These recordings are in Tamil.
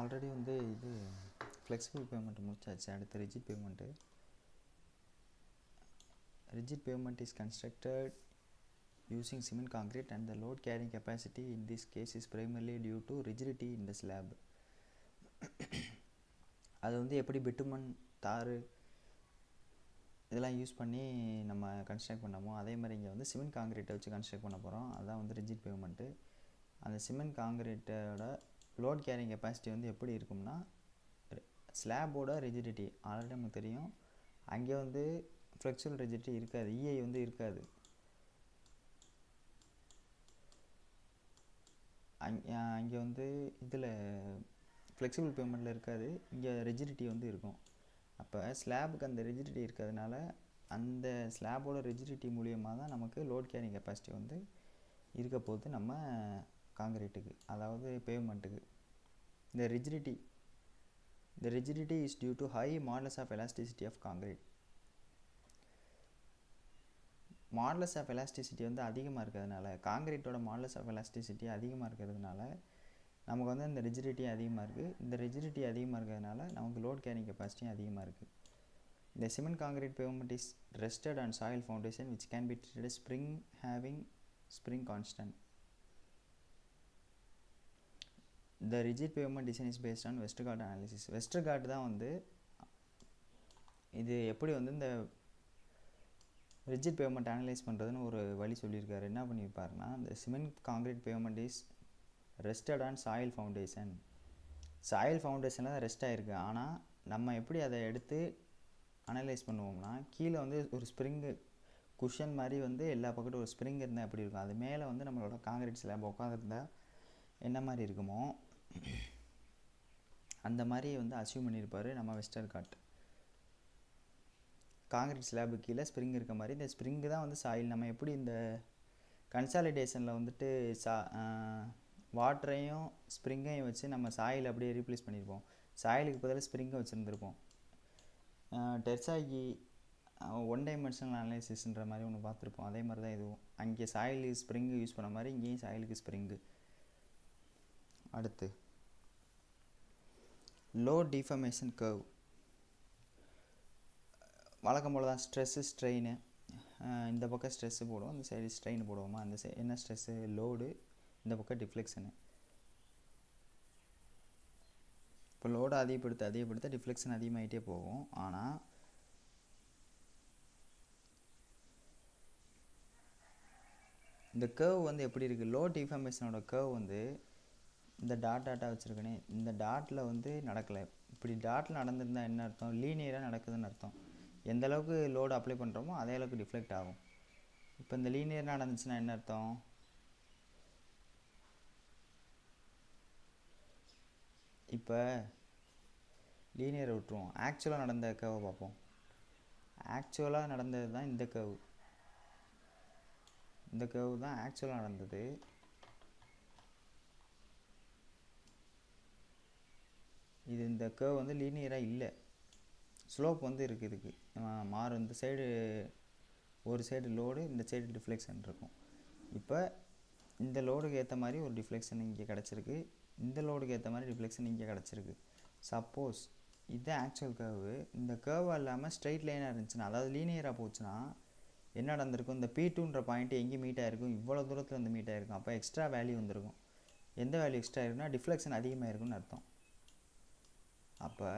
ஆல்ரெடி வந்து இது ஃப்ளெக்சிபிள் பேமெண்ட் முடிச்சாச்சு. அடுத்து rigid payment. Rigid pavement is constructed using cement concrete and the load carrying capacity in this case is primarily due to rigidity in the slab. அது வந்து எப்படி பிட்டுமன் தார் இதெல்லாம் யூஸ் பண்ணி நம்ம கன்ஸ்ட்ரக்ட் பண்ணமோ அதே மாதிரி இங்கே வந்து சிமெண்ட் காங்கிரீட்டை வச்சு கன்ஸ்ட்ரக்ட் பண்ண போகிறோம். அதுதான் வந்து ரிஜிட் பேவ்மெண்ட்டு. அந்த சிமெண்ட் காங்கிரீட்டோட லோட் கேரிங் கெப்பாசிட்டி வந்து எப்படி இருக்கும்னா ஸ்லாபோட ரிஜிடிட்டி ஆல்ரெடி நமக்கு தெரியும். அங்கே வந்து ஃப்ளெக்சுவல் ரிஜிடிட்டி இருக்காது, இஐ வந்து இருக்காது. அங்கே வந்து இதில் ஃப்ளெக்சிபிள் பேமெண்ட்டில் இருக்காது, இங்கே ரிஜிடிட்டி வந்து இருக்கும். அப்போ ஸ்லாபுக்கு அந்த ரிஜிடிட்டி இருக்கிறதுனால அந்த ஸ்லாபோட ரிஜிடிட்டி மூலியமாக தான் நமக்கு லோட் கேரிங் கெப்பாசிட்டி வந்து இருக்க போகுது நம்ம காங்கிரீட்டுக்கு, அதாவது பேவ்மெண்ட்டுக்கு. இந்த rigidity is due to high modulus of elasticity of concrete. Modulus of elasticity வந்து அதிகமாக இருக்கிறதுனால, காங்கிரீட்டோட மாடுலஸ் ஆஃப் எலாஸ்டிசிட்டி அதிகமாக இருக்கிறதுனால நமக்கு வந்து இந்த ரிஜிடிட்டி அதிகமாக இருக்குது. இந்த ரிஜிடிட்டி அதிகமாக இருக்கிறதுனால நமக்கு லோட் கேரிங் கெப்பாசிட்டியும் அதிகமாக இருக்குது. The cement concrete pavement is rested on soil foundation which can be treated as spring having spring constant. The rigid pavement design is based on Westergaard analysis. Westergaard தான் வந்து இது எப்படி வந்து இந்த ரிஜிட் பேவ்மெண்ட் அனலைஸ் பண்ணுறதுன்னு ஒரு வழி சொல்லியிருக்காரு. என்ன பண்ணியிருப்பாருன்னா, இந்த cement concrete pavement is rested on soil foundation. Soil ஃபவுண்டேஷனில் தான் ரெஸ்ட் ஆகிருக்கு. ஆனால் நம்ம எப்படி அதை எடுத்து அனலைஸ் பண்ணுவோம்னா, கீழே வந்து ஒரு ஸ்ப்ரிங்கு குஷன் மாதிரி வந்து எல்லா பக்கத்தும் ஒரு ஸ்ப்ரிங் இருந்தால் எப்படி இருக்கும், அது மேலே வந்து நம்மளோட காங்கிரீட் ஸ்லாப் உட்காந்துருந்தா என்ன மாதிரி இருக்குமோ அந்த மாதிரி வந்து அச்சீவ் பண்ணியிருப்பார் நம்ம வெஸ்டர்கார்ட். காங்கிரீட் ஸ்லாபு கீழே ஸ்ப்ரிங் இருக்க மாதிரி இந்த ஸ்ப்ரிங்கு தான் வந்து சாயில். நம்ம எப்படி இந்த கன்சாலிடேஷனில் வந்துட்டு வாட்டரையும் ஸ்ப்ரிங்கையும் வச்சு நம்ம சாயில் அப்படியே ரீப்ளேஸ் பண்ணியிருப்போம். சாயிலுக்கு பதிலாக ஸ்ப்ரிங்கை வச்சுருந்துருப்போம். டெர்சாகி ஒன் டைமென்ஷனல் அனலைசிஸ்ன்ற மாதிரி ஒன்று பார்த்துருப்போம். அதே மாதிரி தான் இதுவும். அங்கே சாயிலு ஸ்ப்ரிங்கு யூஸ் பண்ண மாதிரி இங்கேயும் சாயிலுக்கு ஸ்ப்ரிங்கு. அடுத்து லோ டிஃபர்மேஷன் கர்வ். வழக்கம் போல் தான் ஸ்ட்ரெஸ்ஸு ஸ்ட்ரெயின், இந்த பக்கம் ஸ்ட்ரெஸ்ஸு போடுவோம், இந்த சைடு ஸ்ட்ரெயின் போடுவோமா, அந்த என்ன ஸ்ட்ரெஸ்ஸு லோடு, இந்த பக்கம் டிஃப்ளெக்ஷனு. இப்போ லோடு அதிகப்படுத்த டிஃப்ளெக்ஷன் அதிகமாகிட்டே போகும். ஆனால் இந்த கர்வ் வந்து எப்படி இருக்குது, லோ டிஃபார்மேஷனோட கர்வ் வந்து இந்த டாட்டாக வச்சுருக்கேனே, இந்த டாட்டில் வந்து நடக்கலை. இப்படி டாட்டில் நடந்திருந்தால் என்ன அர்த்தம், லீனியராக நடக்குதுன்னு அர்த்தம். எந்த அளவுக்கு லோடு அப்ளை பண்ணுறோமோ அதே அளவுக்கு டிஃப்ளெக்ட் ஆகும். இப்போ இந்த லீனியர் நடந்துச்சுன்னா என்ன அர்த்தம், இப்போ லீனியரை விட்டுருவோம், ஆக்சுவலாக நடந்த கர்வை பார்ப்போம். ஆக்சுவலாக நடந்தது தான் இந்த கர்வ். இந்த கர்வ் தான் ஆக்சுவலாக நடந்தது. இது இந்த கர்வ் வந்து லீனியராக இல்லை, ஸ்லோப் வந்து இருக்குது. இதுக்கு மாறும். இந்த சைடு ஒரு சைடு லோடு, இந்த சைடு டிஃப்ளெக்ஷன் இருக்கும். இப்போ இந்த லோடுக்கு ஏற்ற மாதிரி ஒரு டிஃப்ளெக்ஷன் இங்கே கிடச்சிருக்கு, இந்த லோடுக்கு ஏற்ற மாதிரி டிஃப்ளெக்ஷன் இங்கே கிடச்சிருக்கு. சப்போஸ் இது ஆக்சுவல் கர்வு, இந்த கர்வ் இல்லாமல் ஸ்ட்ரைட் லைனாக இருந்துச்சுன்னா, அதாவது லீனியராக போச்சுன்னா என்ன நடந்திருக்கும், இந்த P2ன்ற பாயிண்ட்டு எங்கே மீட் ஆகிருக்கும், இவ்வளோ தூரத்தில் வந்து மீட் ஆகிருக்கும். அப்போ எக்ஸ்ட்ரா வேல்யூ வந்திருக்கும். எந்த வேல்யூ எக்ஸ்ட்ரா இருக்குன்னா டிஃப்ளெக்ஷன் அதிகமாக இருக்குன்னு அர்த்தம். அப்போ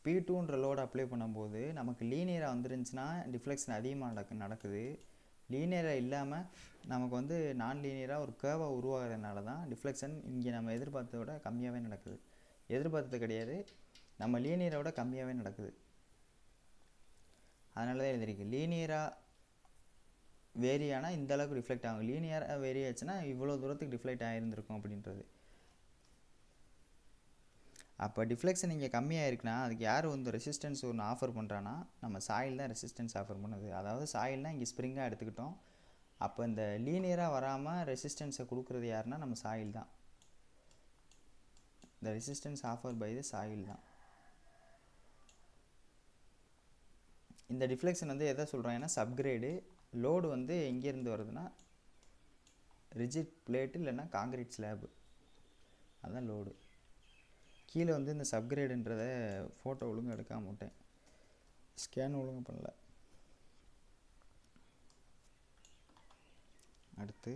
P2ன்ற லோடு அப்ளை பண்ணும்போது நமக்கு லீனியராக வந்துருந்துச்சுன்னா டிஃப்ளெக்ஷன் அதிகமாக நடக்குது. லீனியராக இல்லாமல் நமக்கு வந்து நான் லீனியராக ஒரு கேர்வாக உருவாகிறதுனால தான் டிஃப்ளெக்ஷன் இங்கே நம்ம எதிர்பார்த்ததை விட கம்மியாகவே நடக்குது. எதிர்பார்த்தது கிடையாது, நம்ம லீனியரை விட கம்மியாகவே நடக்குது. அதனால தான் எழுதிருக்கு லீனியராக வேரி ஆனால் இந்த அளவுக்கு ரிஃப்ளெக்ட் ஆகும், லீனியராக வேரி ஆச்சுன்னா இவ்வளோ தூரத்துக்கு டிஃப்ளெக்ட் ஆகிருந்திருக்கும் அப்படின்றது. அப்போ டிஃப்ளெக்ஷன் இங்கே கம்மியாக இருக்குன்னா அதுக்கு யார் வந்து ரெசிஸ்டன்ஸ் ஒன்று ஆஃபர் பண்ணுறான்னா நம்ம சாயில் தான் ரெசிஸ்டன்ஸ் ஆஃபர் பண்ணுது. அதாவது சாயில்னால் இங்கே ஸ்ப்ரிங்காக எடுத்துக்கிட்டோம். அப்போ இந்த லீனியராக வராமல் ரெசிஸ்டன்ஸை கொடுக்குறது யாருன்னா நம்ம சாயில் தான். இந்த resistance offer by the soil தான். இந்த டிஃப்ளெக்ஷன் வந்து எதை சொல்கிறாங்கன்னா சப்கிரேடு. லோடு வந்து எங்கேருந்து வருதுன்னா ரிஜிட் பிளேட்டு இல்லைன்னா காங்கிரீட் ஸ்லாபு, அதுதான் லோடு. கீழே வந்து இந்த சப்கிரேடுன்றத ஃபோட்டோ ஒழுங்காக எடுக்காம விட்டேன், ஸ்கேன் ஒழுங்கு பண்ணல. அடுத்து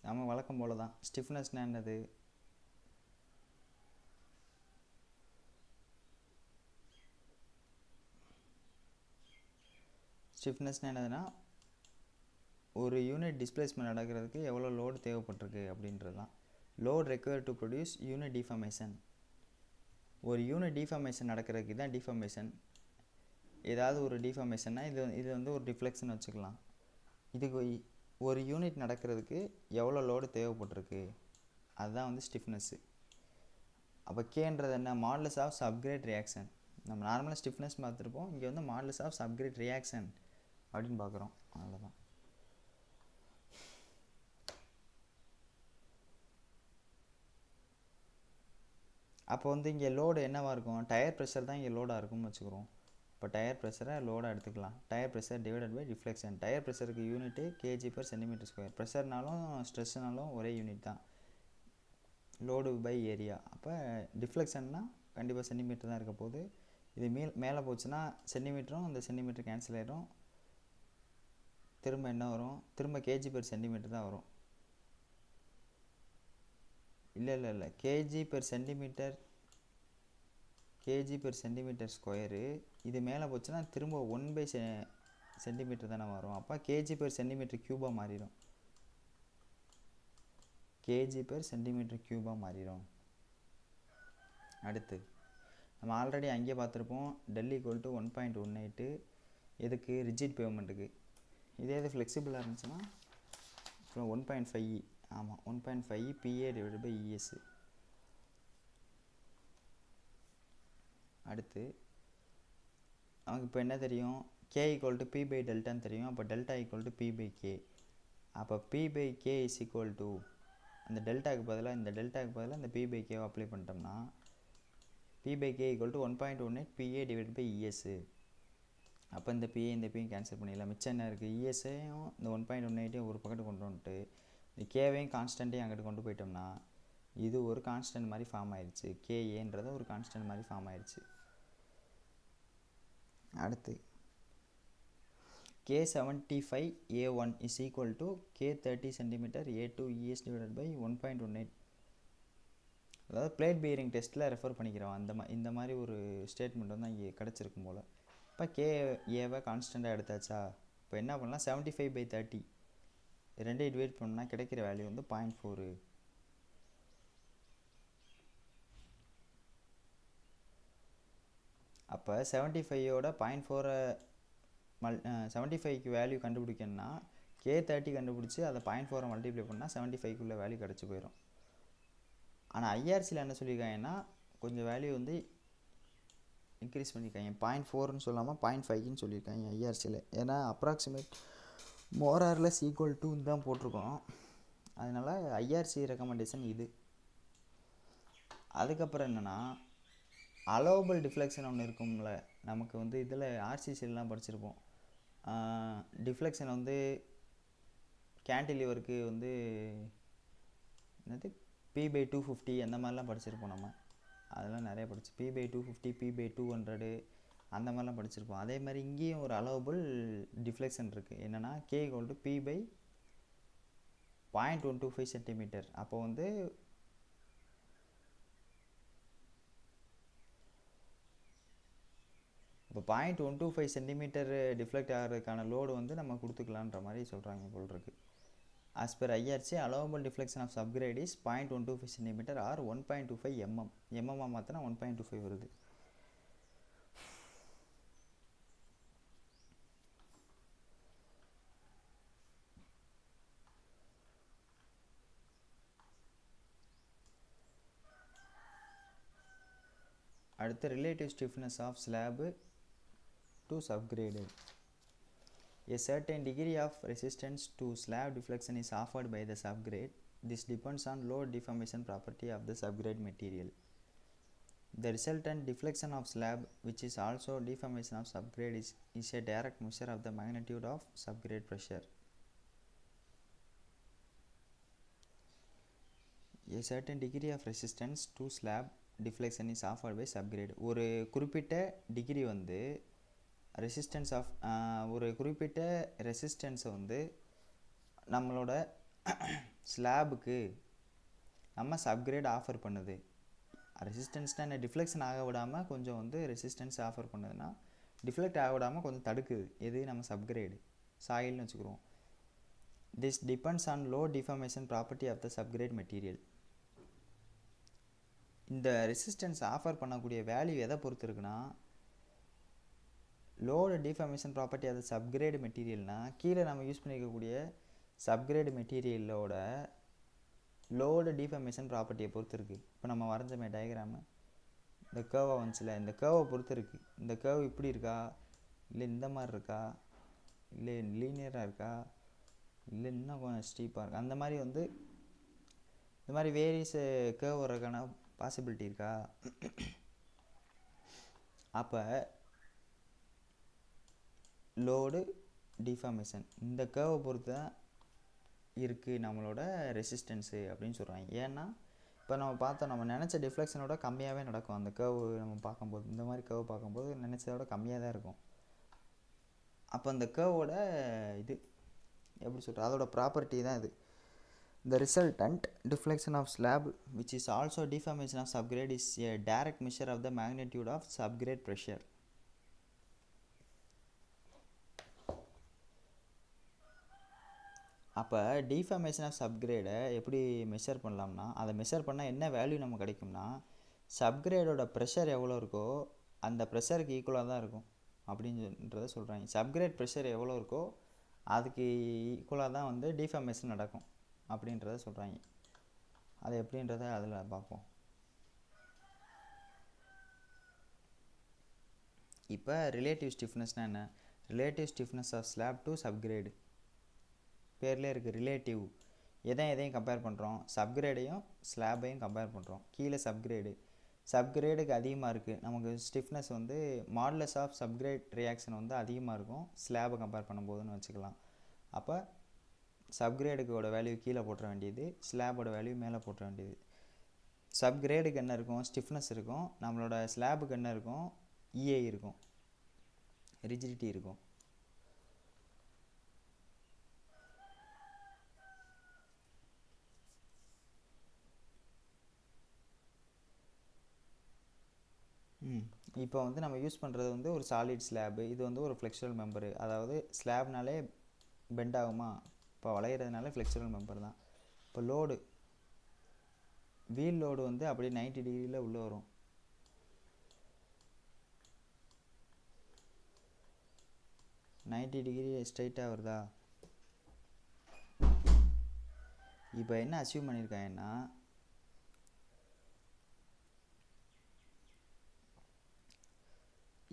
நம்ம வழக்கம் போல தான் ஸ்டிஃப்னஸ்னா என்னது, ஸ்டிஃப்னஸ்னால் என்னதுன்னா ஒரு யூனிட் டிஸ்பிளேஸ்மெண்ட் நடக்கிறதுக்கு எவ்வளோ லோடு தேவைப்பட்டிருக்கு அப்படின்றது தான். Load required to produce unit deformation. ஒரு யூனிட் டிஃபார்மேஷன் நடக்கிறதுக்கு தான் டிஃபார்மேஷன். ஏதாவது ஒரு டிஃபார்மேஷன்னா இது வந்து ஒரு டிஃப்ளெக்ஷன் வச்சுக்கலாம். இதுக்கு ஒரு யூனிட் நடக்கிறதுக்கு எவ்வளோ லோடு தேவைப்பட்டிருக்கு அதுதான் வந்து ஸ்டிஃப்னஸ்ஸு. அப்போ கேன்றது என்ன, மாடுலஸ் ஆஃப் சப்கிரேட் ரியாக்ஷன். நம்ம நார்மலாக ஸ்டிஃப்னஸ் பார்த்துருப்போம், இங்கே வந்து மாடுலஸ் ஆஃப் சப்கிரேட் ரியாக்ஷன் அப்படின்னு பார்க்குறோம். அவ்வளோதான். அப்போ வந்து இங்கே லோடு என்னவாக இருக்கும், டயர் ப்ரெஷர் தான் இங்கே லோடாக இருக்கும்னு வச்சுக்கிறோம். இப்போ டயர் ப்ரெஷரை லோடாக எடுத்துக்கலாம். Tyre pressure divided by reflection. Tyre ப்ரெஷருக்கு யூனிட்டு kg/cm². ப்ரெஷர்னாலும் ஸ்ட்ரெஸ்னாலும் ஒரே யூனிட் தான், லோடு பை ஏரியா. அப்போ டிஃப்ளெக்ஷன்னா கண்டிப்பாக சென்டிமீட்டர் தான் இருக்க போகுது. இது மேலே போச்சுன்னா சென்டிமீட்டரும் இந்த சென்டிமீட்டர் கேன்சல் ஆகிடும். திரும்ப என்ன வரும், திரும்ப kg/cm தான் வரும். இல்லை kg/cm kg/cm². இது மேலே போச்சுன்னா திரும்ப 1/cm தானே வரும். அப்போ kg/cm³ மாறிடும். kg/cm³ மாறிடும். அடுத்து நம்ம ஆல்ரெடி அங்கேயே பார்த்துருப்போம், del = 1.18. எதுக்கு, ரிஜிட் பேமெண்ட்டுக்கு. இதே இது ஃப்ளெக்சிபிளாக இருந்துச்சுன்னா 1.5. ஆமாம், 1.5 PA/ES. அடுத்து நமக்கு இப்போ என்ன தெரியும், K = P/டெல்டான்னு தெரியும். அப்போ டெல்டா = P/K. அப்போ P/K = அந்த டெல்டாக்கு பதிலாக இந்த P/K அப்ளை பண்ணிட்டோம்னா P/K = 1.18 PA/ES. அப்போ இந்த PA இந்த P கேன்சல் பண்ணிடலாம். மிச்சம் என்ன இருக்குது, ESஐயும் இந்த 1.18 ஒரு பக்கத்து கொண்டு வந்துட்டு இந்த கேவையும் கான்ஸ்டன்ட்டையும் அங்கிட்டு கொண்டு போயிட்டோம்னா இது ஒரு கான்ஸ்டன்ட் மாதிரி ஃபார்ம் ஆயிடுச்சு. KAன்றது ஒரு கான்ஸ்டன்ட் மாதிரி ஃபார்ம் ஆயிடுச்சு. அடுத்து K75A1 = K30 cm A2 ES / 1.18. அதாவது பிளேட் பியரிங் டெஸ்ட்டில் ரெஃபர் பண்ணிக்கிறோம். இந்த மாதிரி ஒரு ஸ்டேட்மெண்ட் வந்து இங்கே கிடச்சிருக்கும் போல். இப்போ KAவை கான்ஸ்டண்ட்டாக எடுத்தாச்சா, இப்போ என்ன பண்ணலாம், 75/30 ரெண்டையும் டிவைட் பண்ணால் கிடைக்கிற வேல்யூ வந்து 0.4. அப்போ 75ஓட 0.4 75க்கு வேல்யூ கண்டுபிடிக்கணும்னா K30 கண்டுபிடிச்சி அதை 0.4 மல்டிப்ளை பண்ணால் 75க்குள்ளே வேல்யூ கிடச்சி போயிடும். ஆனால் ஐஆர்சியில் என்ன சொல்லியிருக்காங்கன்னா கொஞ்சம் வேல்யூ வந்து இன்க்ரீஸ் பண்ணியிருக்காங்க. 0.4ன்னு சொல்லாமல் 0.5ன்னு சொல்லியிருக்காங்க ஐஆர்சியில். ஏன்னா அப்ராக்சிமேட் மோரார்லெஸ் ஈக்குவல் டு தான் போட்டிருக்கோம். அதனால் ஐஆர்சி ரெக்கமெண்டேஷன் இது. அதுக்கப்புறம் என்னென்னா அலோவபிள் டிஃப்ளெக்ஷன் ஒன்று இருக்கும்ல, நமக்கு வந்து இதில் ஆர்சிசிலாம் படிச்சிருப்போம். டிஃப்ளெக்ஷன் வந்து கேன்டிலிவருக்கு வந்து என்னது P/250 அந்த மாதிரிலாம் படிச்சிருப்போம். நம்ம அதெல்லாம் நிறைய படிச்சு P/250 P/200 அந்த மாதிரிலாம் படிச்சிருப்போம். அதே மாதிரி இங்கேயும் ஒரு அலோவபிள் டிஃப்ளெக்ஷன் இருக்குது. என்னென்னா K = P/0.125 cm. அப்போ வந்து இப்போ 0.125 cm டிஃப்ளெக்ட் ஆகிறதுக்கான லோடு வந்து நம்ம கொடுத்துக்கலான்ற மாதிரி சொல்கிறாங்க போல் இருக்குது. As per IRC, allowable deflection of subgrade is 0.125 cm or 1.25 mm. mm மாற்றினா 1.25 வருது. அடுத்து relative stiffness of slab to subgrade. A certain degree of resistance to slab deflection is offered by the subgrade. This depends on load deformation property of the subgrade material. The resultant deflection of slab, which is also deformation of subgrade, is a direct measure of the magnitude of subgrade pressure. A certain degree of resistance to slab deflection is offered by subgrade. ஒரு குறிப்பிட்ட டிகிரி வந்து ரெசிஸ்டன்ஸ் ஆஃப் ஒரு குறிப்பிட்ட ரெசிஸ்டன்ஸை வந்து நம்மளோட ஸ்லாபுக்கு நம்ம சப்கிரேட் ஆஃபர் பண்ணுது. ரெசிஸ்டன்ஸ்னால் என்ன, டிஃப்ளெக்ஷன் ஆக விடாமல் கொஞ்சம் வந்து ரெசிஸ்டன்ஸ் ஆஃபர் பண்ணுதுன்னா டிஃப்ளெக்ட் ஆக விடாமல் கொஞ்சம் தடுக்குது. எது, நம்ம சப்கிரேடு சாயில்னு வச்சுக்கிறோம். This depends on load deformation property of the subgrade material. இந்த ரெசிஸ்டன்ஸ் ஆஃபர் பண்ணக்கூடிய வேல்யூ எதை பொறுத்து இருக்குன்னா, load deformation property of the subgrade மெட்டீரியல்னால் கீழே நம்ம யூஸ் பண்ணியிருக்கக்கூடிய சப்கிரேடு மெட்டீரியலோட லோடு டிஃபார்மேஷன் ப்ராப்பர்ட்டியை பொறுத்து இருக்குது. இப்போ நம்ம வரைஞ்சமே டயக்ராமு, இந்த கேர்வை வந்துச்சுல, இந்த கேர்வை பொறுத்து இருக்குது. இந்த கேர்வ் இப்படி இருக்கா, இல்லை இந்த மாதிரி இருக்கா, இல்லை லீனியராக இருக்கா, இல்லை இன்னும் கொஞ்சம் ஸ்டீப்பாக இருக்கா, அந்த மாதிரி வந்து இந்த மாதிரி வேரியஸ் கேர்வ் வரதுக்கான பாசிபிலிட்டி இருக்கா. அப்போ லோடு டிஃபார்மேஷன் இந்த கேர்வை பொறுத்து தான் இருக்குது நம்மளோட ரெசிஸ்டன்ஸு அப்படின்னு சொல்கிறாங்க. ஏன்னா இப்போ நம்ம பார்த்தோம், நம்ம நினச்ச டிஃப்ளெக்ஷனோட கம்மியாகவே நடக்கும். அந்த கேர்வ் நம்ம பார்க்கும்போது, இந்த மாதிரி கேர்வ் பார்க்கும்போது நினச்சதோட கம்மியாக தான் இருக்கும். அப்போ அந்த கேர்வோட இது எப்படி சொல்கிறது, அதோட ப்ராப்பர்ட்டி தான் இது. The resultant deflection of slab, which is also deformation of subgrade, is a direct measure of the magnitude of subgrade pressure. அப்போ டிஃபார்மேஷன் ஆஃப் சப்கிரேடை எப்படி மெஷர் பண்ணலாம்னா, அதை மெஷர் பண்ணால் என்ன வேல்யூ நமக்கு கிடைக்கும்னா, சப்கிரேடோட ப்ரெஷர் எவ்வளோ இருக்கோ அந்த ப்ரெஷருக்கு ஈக்குவலாக தான் இருக்கும் அப்படின்றத சொல்கிறாங்க. சப்கிரேட் ப்ரெஷர் எவ்வளோ இருக்கோ அதுக்கு ஈக்குவலாக தான் வந்து டிஃபார்மேஷன் நடக்கும் அப்படின்றத சொல்கிறாங்க. அது எப்படின்றத அதில் பார்ப்போம். இப்போ ரிலேட்டிவ் ஸ்டிஃப்னஸ்னால் என்ன, relative stiffness of slab to subgrade. பேர்லேயே இருக்குது ரிலேட்டிவ். எதையும் கம்பேர் பண்ணுறோம், சப்கிரேடையும் ஸ்லாபையும் கம்பேர் பண்ணுறோம். கீழே சப்கிரேடுக்கு அதிகமாக இருக்குது நமக்கு ஸ்டிஃப்னஸ் வந்து மாடுலஸ் ஆஃப் சப்கிரேட் ரியாக்ஷன் வந்து அதிகமாக இருக்கும் ஸ்லாபை கம்பேர் பண்ணும்போதுன்னு வச்சுக்கலாம். அப்போ சப்கிரேடுக்கோட வேல்யூ கீழே போட்டுற வேண்டியது, ஸ்லாபோட வேல்யூ மேலே போட்டுற வேண்டியது. சப்கிரேடுக்கு என்ன இருக்கும், ஸ்டிஃப்னஸ் இருக்கும். நம்மளோட ஸ்லாபுக்கு என்ன இருக்கும், இஏ இருக்கும், ரிஜிடிட்டி இருக்கும். இப்போ வந்து நம்ம யூஸ் பண்ணுறது வந்து ஒரு சாலிட் ஸ்லாபு. இது வந்து ஒரு ஃப்ளெக்சுரல் மெம்பரு. அதாவது ஸ்லாப்னாலே பெண்ட் ஆகுமா, இப்போ வளையிறதுனால ஃப்ளெக்சுரல் மெம்பர் தான். இப்போ லோடு, வீல் லோடு வந்து அப்படியே 90 டிகிரியில் உள்ளே வரும். டிகிரி ஸ்ட்ரைட்டாக வருதா. இப்போ என்ன அச்சீவ் பண்ணியிருக்காங்கன்னா,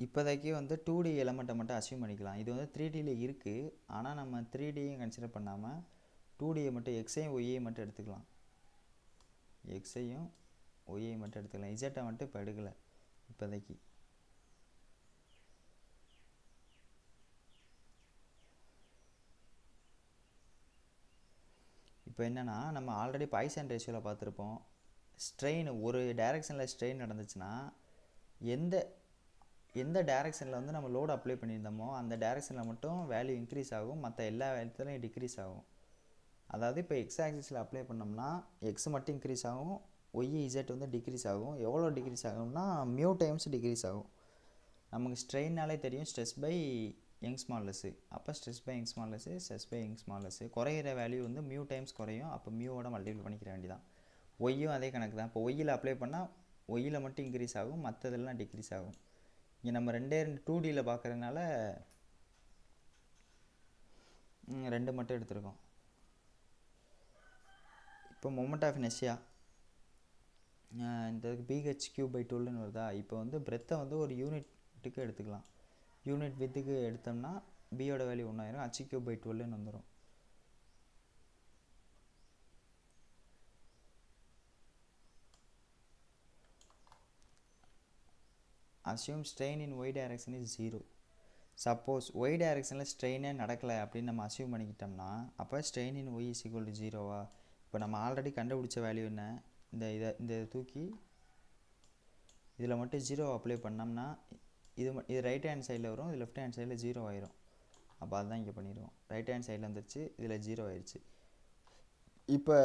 இப்போதைக்கு வந்து 2D எலமெண்ட்டை மட்டும் அச்சீவ் பண்ணிக்கலாம். இது வந்து 3Dயில் இருக்குது. ஆனால் நம்ம 3Dயும் கன்சிடர் பண்ணாமல் 2Dயை மட்டும் எக்ஸையும் ஒய்யையும் மட்டும் எடுத்துக்கலாம். எக்ஸையும் ஒய்யையும் மட்டும் எடுத்துக்கலாம். இசட்டை மட்டும் இப்போ எடுக்கலை இப்போதைக்கு. இப்போ என்னென்னா, நம்ம ஆல்ரெடி பாய்சன் ரேஷியோவில் பார்த்துருப்போம். ஸ்ட்ரெயின் ஒரு டைரெக்ஷனில் ஸ்ட்ரெயின் நடந்துச்சுன்னா எந்த டைரெக்ஷனில் வந்து நம்ம லோடு அப்ளை பண்ணியிருந்தோமோ அந்த டைரெக்ஷனில் மட்டும் வேல்யூ இன்க்ரீஸ் ஆகும், மற்ற எல்லா வேல்யூத்துலையும் டிக்ரீஸ் ஆகும். அதாவது இப்போ எக்ஸ் ஆக்சிஸில் அப்ளை பண்ணோம்னா எக்ஸ் மட்டும் இன்க்ரீஸ் ஆகும், ஒய் இசட் வந்து டிக்ரீஸ் ஆகும். எவ்வளோ டிக்ரீஸ் ஆகும்னா மியூ டைம்ஸ் டிக்ரீஸ் ஆகும். நமக்கு ஸ்ட்ரெயின்னாலே தெரியும் ஸ்ட்ரெஸ் பை யங்ஸ் மாடுலஸ். அப்போ stress by Young's modulus, stress by Young's modulus குறையிற வேல்யூ வந்து மியூ டைம்ஸ் குறையும். அப்போ மியூவோட மல்டிபிள் பண்ணிக்கிற வேண்டியதான். ஒய்யும் அதே கணக்கு தான். இப்போ ஒய்யில் அப்ளை பண்ணால் ஒய்யில் மட்டும் இன்க்ரீஸ் ஆகும், மற்றதெல்லாம் டிக்ரீஸ் ஆகும். இங்கே நம்ம 2Dயில் பார்க்குறதுனால 2 மட்டும் எடுத்துருக்கோம். இப்போ மொமெண்ட் ஆஃப் இனர்ஷியா இந்த BH3/12 வருதா. இப்போ வந்து பிரெத்தை வந்து ஒரு யூனிட்டுக்கு எடுத்துக்கலாம். யூனிட் வித்துக்கு எடுத்தோம்னா பியோட வேல்யூ 1 ஆயிரும், H3/12 வந்துடும். assume strain in y direction is 0. Suppose y டைரெக்ஷனில் ஸ்ட்ரெயினே நடக்கலை அப்படின்னு நம்ம அசியூம் பண்ணிக்கிட்டோம்னா அப்போ strain in y is equal to 0வா. இப்போ நம்ம ஆல்ரெடி கண்டுபிடிச்ச வேல்யூ என்ன, இதை தூக்கி இதில் மட்டும் 0 அப்ளை பண்ணோம்னா இது ரைட் ஹேண்ட் சைடில் வரும், இது லெஃப்ட் ஹேண்ட் சைடில் 0 ஆயிரும். அப்போ அதுதான் இங்கே பண்ணிடுவோம். ரைட் ஹேண்ட் சைடில் வந்துருச்சு, இதில் 0 ஆயிடுச்சு. இப்போ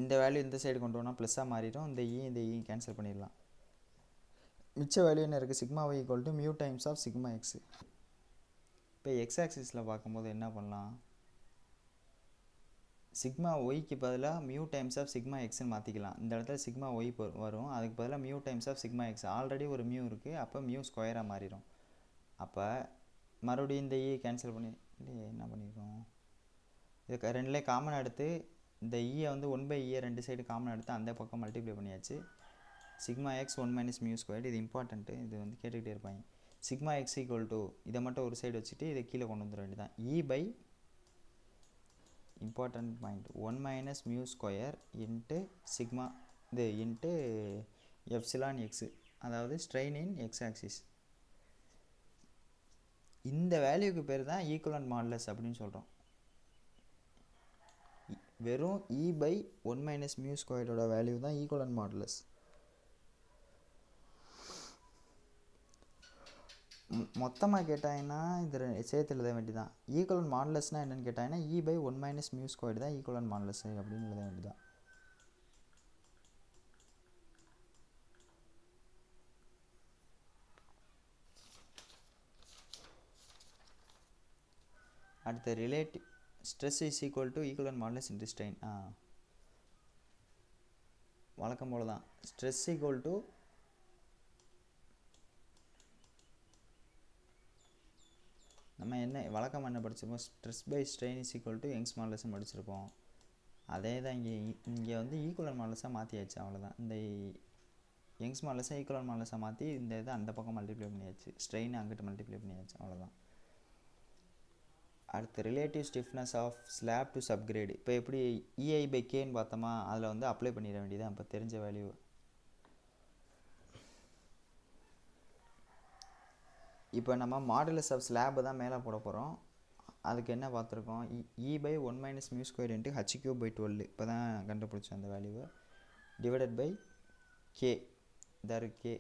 இந்த வேல்யூ இந்த சைடு கொண்டு போனால் ப்ளஸ்ஸாக மாறிடும். இந்த இ கேன்சல் பண்ணிடலாம். மிச்ச வேல்யூ என்ன இருக்குது? Sigma y equal to mu times of sigma x. இப்போ எக்ஸ் ஆக்சிஸில் பார்க்கும்போது என்ன பண்ணலாம்? சிக்மா ஒய்க்கு பதிலாக மியூ டைம்ஸ் ஆஃப் சிக்மா எக்ஸ்ன்னு மாற்றிக்கலாம். இந்த இடத்துல சிக்மா ஒய் வரும், அதுக்கு பதிலாக mu times of sigma x. Already ஒரு மியூ இருக்குது, அப்போ மியூ ஸ்கொயராக மாறிடும். அப்போ மறுபடியும் இந்த கேன்சல் பண்ணி என்ன பண்ணியிருக்கோம்? இது ரெண்டுலேயே காமன் எடுத்து இந்த ஈயை வந்து 1/e ரெண்டு சைடு காமன் எடுத்து அந்த பக்கம் மல்டிப்ளை பண்ணியாச்சு. Sigma X 1 minus mu squared. இது இம்பார்ட்டண்ட்டு, இது வந்து கேட்டுக்கிட்டே இருப்பாங்க. சிக்மா எக்ஸ் ஈக்குவல் டு இதை மட்டும் ஒரு சைடு வச்சுட்டு இதை கீழே கொண்டு வந்துட வேண்டியதான். இ/, important point, 1 minus mu square into sigma இது இன்ட்டு எப்சிலான் எக்ஸு, அதாவது ஸ்ட்ரெயின் இன் எக்ஸ் ஆக்சிஸ். இந்த வேல்யூக்கு பேர் தான் ஈக்குவலன்ட் மாடுலஸ் அப்படின்னு சொல்கிறோம். வெறும் E/1 மைனஸ் மியூ ஸ்கொயரோட வேல்யூ தான் ஈக்குவலன்ட் மாடுலஸ். மொத்தமாக கேட்டாங்கன்னா இது சேர்த்து எழுத வேண்டியதான். ஈக்குவலன்ட் மாடுலஸ்னால் என்னென்னு கேட்டாங்கன்னா E/1 மைனஸ் மியூ ஸ்கொயர் தான் ஈக்குவலன்ட் மாடுலஸ் அப்படின்னு எழுத வேண்டியதான். அடுத்த relative stress is equal to equivalent modulus into strain. வழக்கம் போல தான் ஸ்ட்ரெஸ் ஈக்குவல் டு நம்ம வழக்கம் என்ன படிச்சிருப்போம்? Stress by strain is equal to Young's மாடுலஸ்ன்னு படிச்சிருப்போம். அதே தான் இங்கே வந்து ஈக்குவலன்ட் மாடுலஸாக மாற்றியாச்சு, அவ்வளோதான். இந்த யங்ஸ் மாடுலஸாக ஈக்குவலன்ட் மாடுலஸாக மாற்றி இந்த இதை அந்த பக்கம் மல்டிப்ளை பண்ணியாச்சு, ஸ்ட்ரெயின் அங்கிட்டு மல்டிப்ளை பண்ணியாச்சு, அவ்வளோதான். அடுத்து relative stiffness of slab to subgrade. இப்போ எப்படி EI/Kன்னு பார்த்தோமா, அதில் வந்து அப்ளை பண்ணிட வேண்டியதான் இப்போ தெரிஞ்ச வேல்யூ. இப்போ நம்ம மாடுலஸ் ஆஃப் ஸ்லாப் தான் மேலே போட போகிறோம். அதுக்கு என்ன பார்த்துருக்கோம்? E/1 minus mu square into H3/12 இப்போ தான் கண்டுபிடிச்சோம் அந்த வேல்யூவை. டிவைடட் பை K, தர் K.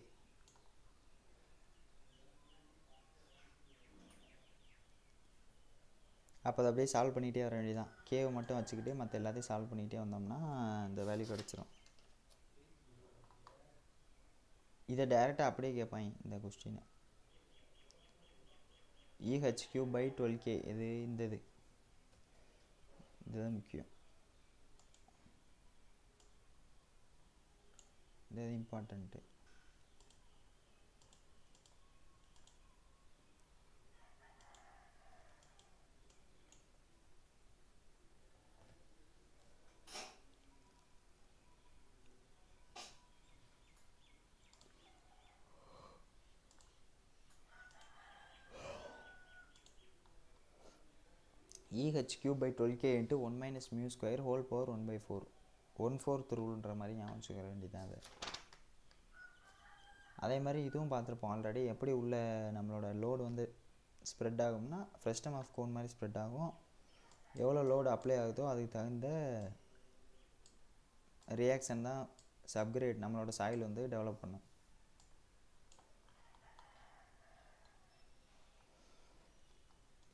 அப்போ அதை அப்படியே சால்வ் பண்ணிகிட்டே வர வேண்டியதான். கேவை மட்டும் வச்சுக்கிட்டு மற்ற எல்லாத்தையும் சால்வ் பண்ணிகிட்டே வந்தோம்னா இந்த வேல்யூ கிடச்சிரும். இதை டைரெக்டாக அப்படியே கேட்பாங்க இந்த கொஸ்டினை. EH3/12K இது இதுதான் முக்கியம், இது important. EH3/12K into 1 minus mu square whole power 1/4. 1/4 ரூல்ன்ற மாதிரி ஞாபகம் வச்சுக்க வேண்டியதான் அது. அதே மாதிரி இதுவும் பார்த்துருப்போம் ஆல்ரெடி. எப்படி உள்ள நம்மளோட லோடு வந்து ஸ்ப்ரெட் ஆகும்னா ஃப்ரெஸ்டம் ஆஃப் கோன் மாதிரி ஸ்ப்ரெட் ஆகும். எவ்வளோ லோடு அப்ளை ஆகுதோ அதுக்கு தகுந்த ரியாக்ஷன் தான் சப்கிரேட் நம்மளோட சாயில் வந்து டெவலப் பண்ணும்.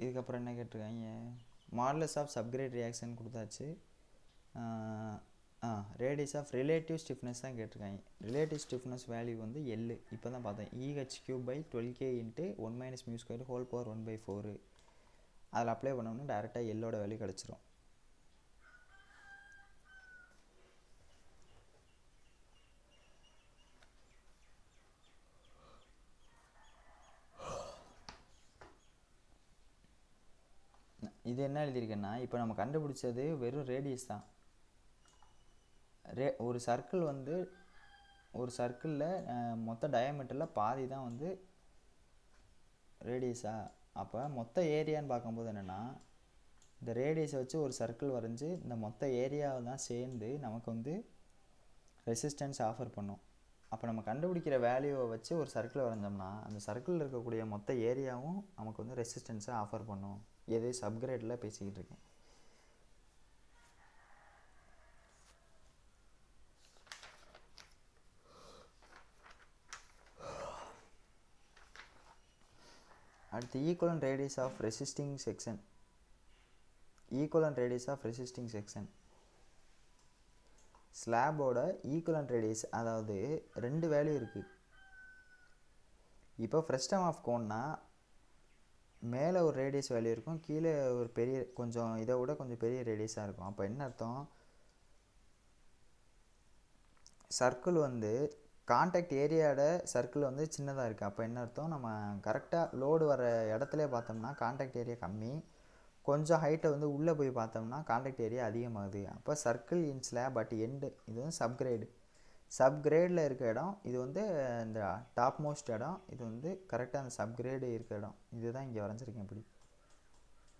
இதுக்கப்புறம் என்ன கேட்டிருக்காங்க? மாடுலஸ் ஆஃப் சப்கிரேட் ரியாக்ஷன் கொடுத்தாச்சு. ரேடியஸ் ஆஃப் ரிலேட்டிவ் ஸ்டிஃப்னஸ் தான் கேட்டிருக்காங்க. ரிலேட்டிவ் ஸ்டிஃப்னஸ் வேல்யூ வந்து L. இப்போ தான் பார்த்தேன். EH3/12K into 1 minus mu square whole power 1/4. அதில் அப்ளை பண்ணோம்னா டேரெக்டாக எல்லோட வேல்யூ கிடச்சிரும். இது என்ன எழுதியிருக்கேன்னா, இப்போ நம்ம கண்டுபிடிச்சது வெறும் ரேடியஸ் தான். ஒரு சர்க்கிள் வந்து ஒரு சர்க்கிளில் மொத்த டயாமீட்டரில் பாதி தான் வந்து ரேடியஸா. அப்போ மொத்த ஏரியான்னு பார்க்கும்போது என்னென்னா, இந்த ரேடியஸை வச்சு ஒரு சர்க்கிள் வரைஞ்சி இந்த மொத்த ஏரியாவை தான் சேர்ந்து நமக்கு வந்து ரெசிஸ்டன்ஸ் ஆஃபர் பண்ணும். அப்போ நம்ம கண்டுபிடிக்கிற வேல்யூவை வச்சு ஒரு சர்க்கிள் வரைஞ்சோம்னா அந்த சர்க்கிளில் இருக்கக்கூடிய மொத்த ஏரியாவும் நமக்கு வந்து ரெசிஸ்டன்ஸை ஆஃபர் பண்ணும். எது சப்கிரேடில் பேசிக்கிட்டு இருக்கேன். அடுத்து equivalent radius of resisting section. Equivalent radius of resisting section ஸ்லாபோட ஈக்குவலன்ட் ரேடியஸ், அதாவது 2 வேல்யூ இருக்குது. இப்போ ஃப்ரெஸ்டம் ஆஃப் கோன்னா மேலே ஒரு ரேடியஸ் வேல்யூ இருக்கும், கீழே ஒரு பெரிய கொஞ்சம் இதை விட கொஞ்சம் பெரிய ரேடியஸாக இருக்கும். அப்போ என்ன அர்த்தம், சர்க்கிள் வந்து கான்டாக்ட் ஏரியாவோட சர்க்கிள் வந்து சின்னதாக இருக்குது. அப்போ என்ன அர்த்தம், நம்ம கரெக்டாக லோடு வர இடத்துல பார்த்தோம்னா கான்டாக்ட் ஏரியா கம்மி, கொஞ்சம் ஹைட்டை வந்து உள்ளே போய் பார்த்தோம்னா கான்டாக்ட் ஏரியா அதிகமாகுது. அப்போ circle in slab at end, இது வந்து சப்கிரேடில் இருக்க இடம், இது வந்து இந்த டாப் மோஸ்ட் இடம், இது வந்து கரெக்டாக அந்த சப்கிரேடு இருக்க இடம். இதுதான் இங்கே வரைஞ்சிருக்கேன். இப்படி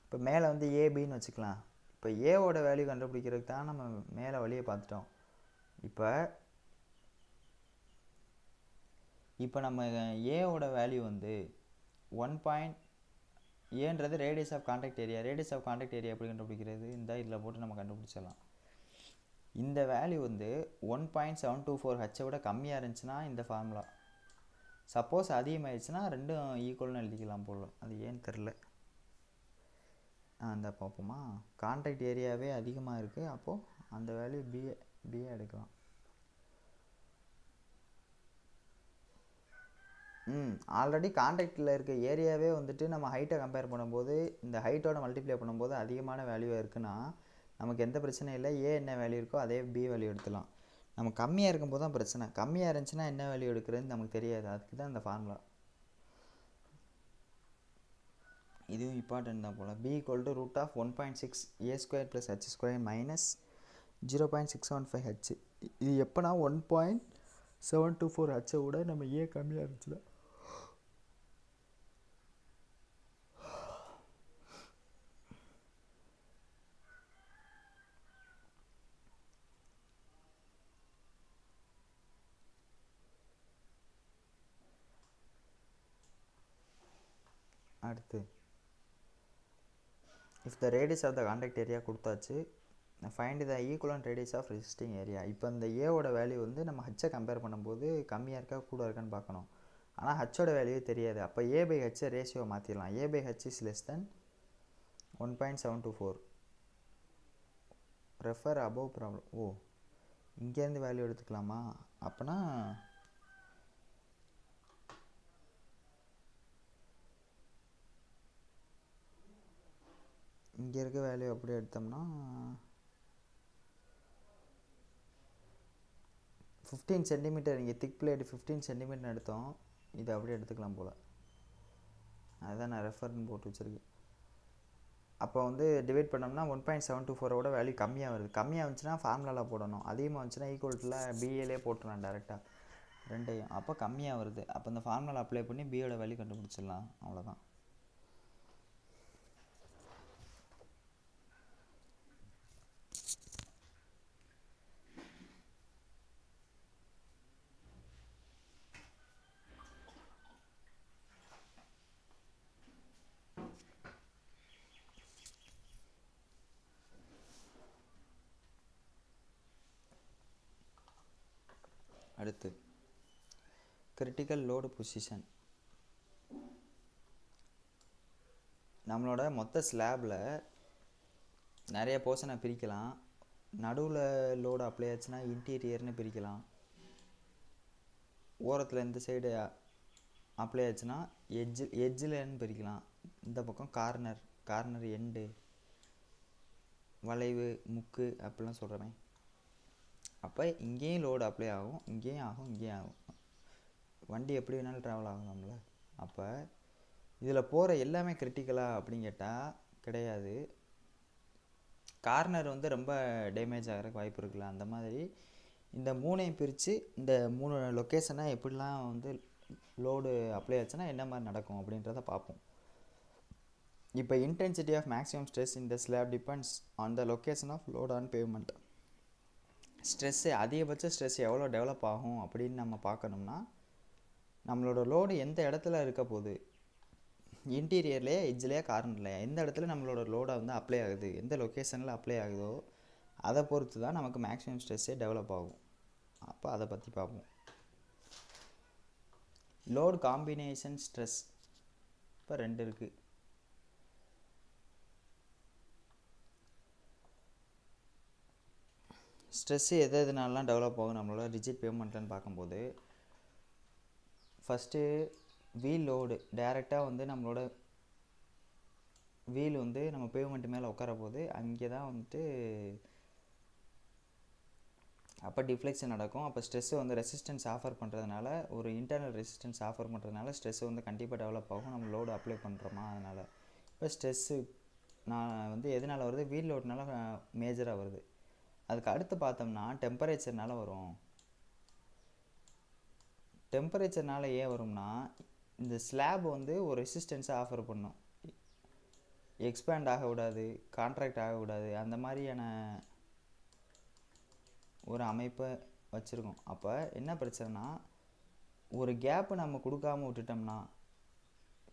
இப்போ மேலே வந்து ஏபின்னு வச்சுக்கலாம். இப்போ ஏவோட வேல்யூ கண்டுபிடிக்கிறதுக்கு தான் நம்ம மேலே வழியை பார்த்துட்டோம். இப்போ நம்ம ஏவோட வேல்யூ வந்து 1. ஏன்றது radius of contact area. Radius of contact area எப்படி கண்டுபிடிக்கிறது, இந்த இதில் போட்டு நம்ம கண்டுபிடிச்சிடலாம். இந்த வேல்யூ வந்து 1.724 ஹச்சை விட கம்மியாக இருந்துச்சுன்னா இந்த ஃபார்முலா, சப்போஸ் அதிகமாகிடுச்சுன்னா ரெண்டும் ஈக்குவல்னு எழுதிக்கலாம் போல். அது ஏன்னு தெரில. அந்த பார்ப்போமா, கான்டாக்ட் ஏரியாவே அதிகமாக இருக்குது, அப்போது அந்த வேல்யூ பிஏ எடுக்கலாம். ஆல்ரெடி கான்டாக்டில் இருக்க ஏரியாவே வந்துட்டு நம்ம ஹைட்டை கம்பேர் பண்ணும்போது இந்த ஹைட்டோட மல்டிப்ளை பண்ணும்போது அதிகமான வேல்யூ இருக்குன்னா நமக்கு எந்த பிரச்சனையும் இல்லை. ஏ என்ன வேல்யூ இருக்கோ அதே பி வேல்யூ எடுத்துலாம். நம்ம கம்மியாக இருக்கும்போது தான் பிரச்சனை. கம்மியாக இருந்துச்சுன்னா என்ன வேல்யூ எடுக்கிறதுன்னு நமக்கு தெரியாது. அதுக்கு தான் இந்த ஃபார்முலா. இதுவும் இம்பார்ட்டன்ட் தான் போல். B = √1.6 a² + h² - 0.615 H. இது எப்போனா 1.724 ஹச்சை விட நம்ம ஏ கம்மியாக இருந்துச்சுன்னா. அடுத்து if the radius of the contact area கொடுத்தாச்சு, find the equivalent radius of resisting area. இப்போ இந்த ஏவோட வேல்யூ வந்து நம்ம ஹச்சை கம்பேர் பண்ணும்போது கம்மியாக இருக்கா கூட இருக்கான்னு பார்க்கணும். ஆனால் ஹச்சோட வேல்யூ தெரியாது. அப்போ A/H ரேஷியோ மாற்றிடலாம். A/H is less than 1.724. Refer above problem. ஓ, இங்கேருந்து வேல்யூ எடுத்துக்கலாமா? அப்போனா இங்கே இருக்க வேல்யூ அப்படியே எடுத்தோம்னா 15 சென்டிமீட்டர். இங்கே திக் பிளேட் 15 சென்டிமீட்டர் எடுத்தோம். இதை அப்படியே எடுத்துக்கலாம் போல். அதுதான் நான் ரெஃபர்னு போட்டு வச்சுருக்கேன். அப்போ வந்து டிவைட் பண்ணோம்னா 1.724ஓட வேல்யூ கம்மியாக வருது. கம்மியாக இருந்துச்சுன்னா ஃபார்முலாவில் போடணும். அதிகமாக வந்துச்சுன்னா ஈக்குவல்ட்டில் பிஏலே போட்டுடலாம் டேரெக்டாக ரெண்டையும். அப்போ கம்மியாக வருது. அப்போ இந்த ஃபார்முலா அப்ளை பண்ணி பியோட வேல்யூ கண்டுபிடிச்சிடலாம். அவ்வளோதான். அடுத்து கிரிட்டிக்கல் லோடு பொசிஷன். நம்மளோட மொத்த ஸ்லாபில் நிறைய போர்ஷனை பிரிக்கலாம். நடுவில் லோடு அப்ளை ஆச்சுன்னா இன்டீரியர்னு பிரிக்கலாம். ஓரத்தில் இந்த சைடு அப்ளை ஆச்சுன்னா எட்ஜில்னு பிரிக்கலாம். இந்த பக்கம் கார்னர் எண்டு, வளைவு, முக்கு அப்படிலாம் சொல்கிறேன். அப்போ இங்கேயும் லோடு அப்ளை ஆகும், இங்கேயும் ஆகும், இங்கேயும் ஆகும். வண்டி எப்படி வேணாலும் ட்ராவல் ஆகலாம்ல. அப்போ இதில் போகிற எல்லாமே கிரிட்டிக்கலாக அப்படின்னு கேட்டால் கிடையாது. கார்னர் வந்து ரொம்ப டேமேஜ் ஆகிறதுக்கு வாய்ப்பு இருக்குல்ல. அந்த மாதிரி இந்த 3ஐயும் பிரித்து இந்த 3 லொக்கேஷனை எப்படிலாம் வந்து லோடு அப்ளை ஆச்சுன்னா என்ன மாதிரி நடக்கும் அப்படின்றத பார்ப்போம். இப்போ intensity of maximum stress in the slab depends on the location of load on pavement. Stress அதிகபட்ச ஸ்ட்ரெஸ் எவ்வளோ டெவலப் ஆகும் அப்படின்னு நம்ம பார்க்கணும்னா நம்மளோட லோடு எந்த இடத்துல இருக்க போகுது, இன்டீரியர்லேயே, எட்ஜ்லேயே, கார்னர்லையா, எந்த இடத்துல நம்மளோட லோடை வந்து அப்ளை ஆகுது, எந்த லொக்கேஷனில் அப்ளை ஆகுதோ அதை பொறுத்து தான் நமக்கு மேக்ஸிமம் ஸ்ட்ரெஸ்ஸே டெவலப் ஆகும். அப்போ அதை பற்றி பார்ப்போம். Load combination stress. இப்போ 2 இருக்குது. ஸ்ட்ரெஸ்ஸு எதுனாலலாம் டெவலப் ஆகும் நம்மளோட ரிஜிட் பேமெண்ட்லன்னு பார்க்கும்போது, ஃபஸ்ட்டு வீல் லோடு டைரெக்டாக வந்து நம்மளோட வீல் வந்து நம்ம பேமெண்ட் மேலே உட்கார போது அங்கே தான் வந்துட்டு அப்போ டிஃப்ளெக்ஷன் நடக்கும். அப்போ ஸ்ட்ரெஸ்ஸு வந்து ரெசிஸ்டன்ஸ் ஆஃபர் பண்ணுறதுனால, ஒரு இன்டர்னல் ரெசிஸ்டன்ஸ் ஆஃபர் பண்ணுறதுனால ஸ்ட்ரெஸ்ஸு வந்து கண்டிப்பாக டெவலப் ஆகும். நம்ம லோடு அப்ளை பண்ணுறோமா அதனால். இப்போ ஸ்ட்ரெஸ்ஸு நான் வந்து எதனால் வருது, வீல் லோடுனால மேஜராக வருது. அதுக்கு அடுத்து பார்த்தோம்னா டெம்பரேச்சர்னால வரும். டெம்பரேச்சர்னால ஏன் வரும்னா, இந்த ஸ்லாப் வந்து ஒரு ரெசிஸ்டன்ஸை ஆஃபர் பண்ணும். எக்ஸ்பேண்ட் ஆகக்கூடாது, கான்ட்ராக்ட் ஆகக்கூடாது, அந்த மாதிரியான ஒரு அமைப்பை வச்சுருக்கோம். அப்போ என்ன பிரச்சனைனா, ஒரு கேப்பு நம்ம கொடுக்காம விட்டுட்டோம்னா,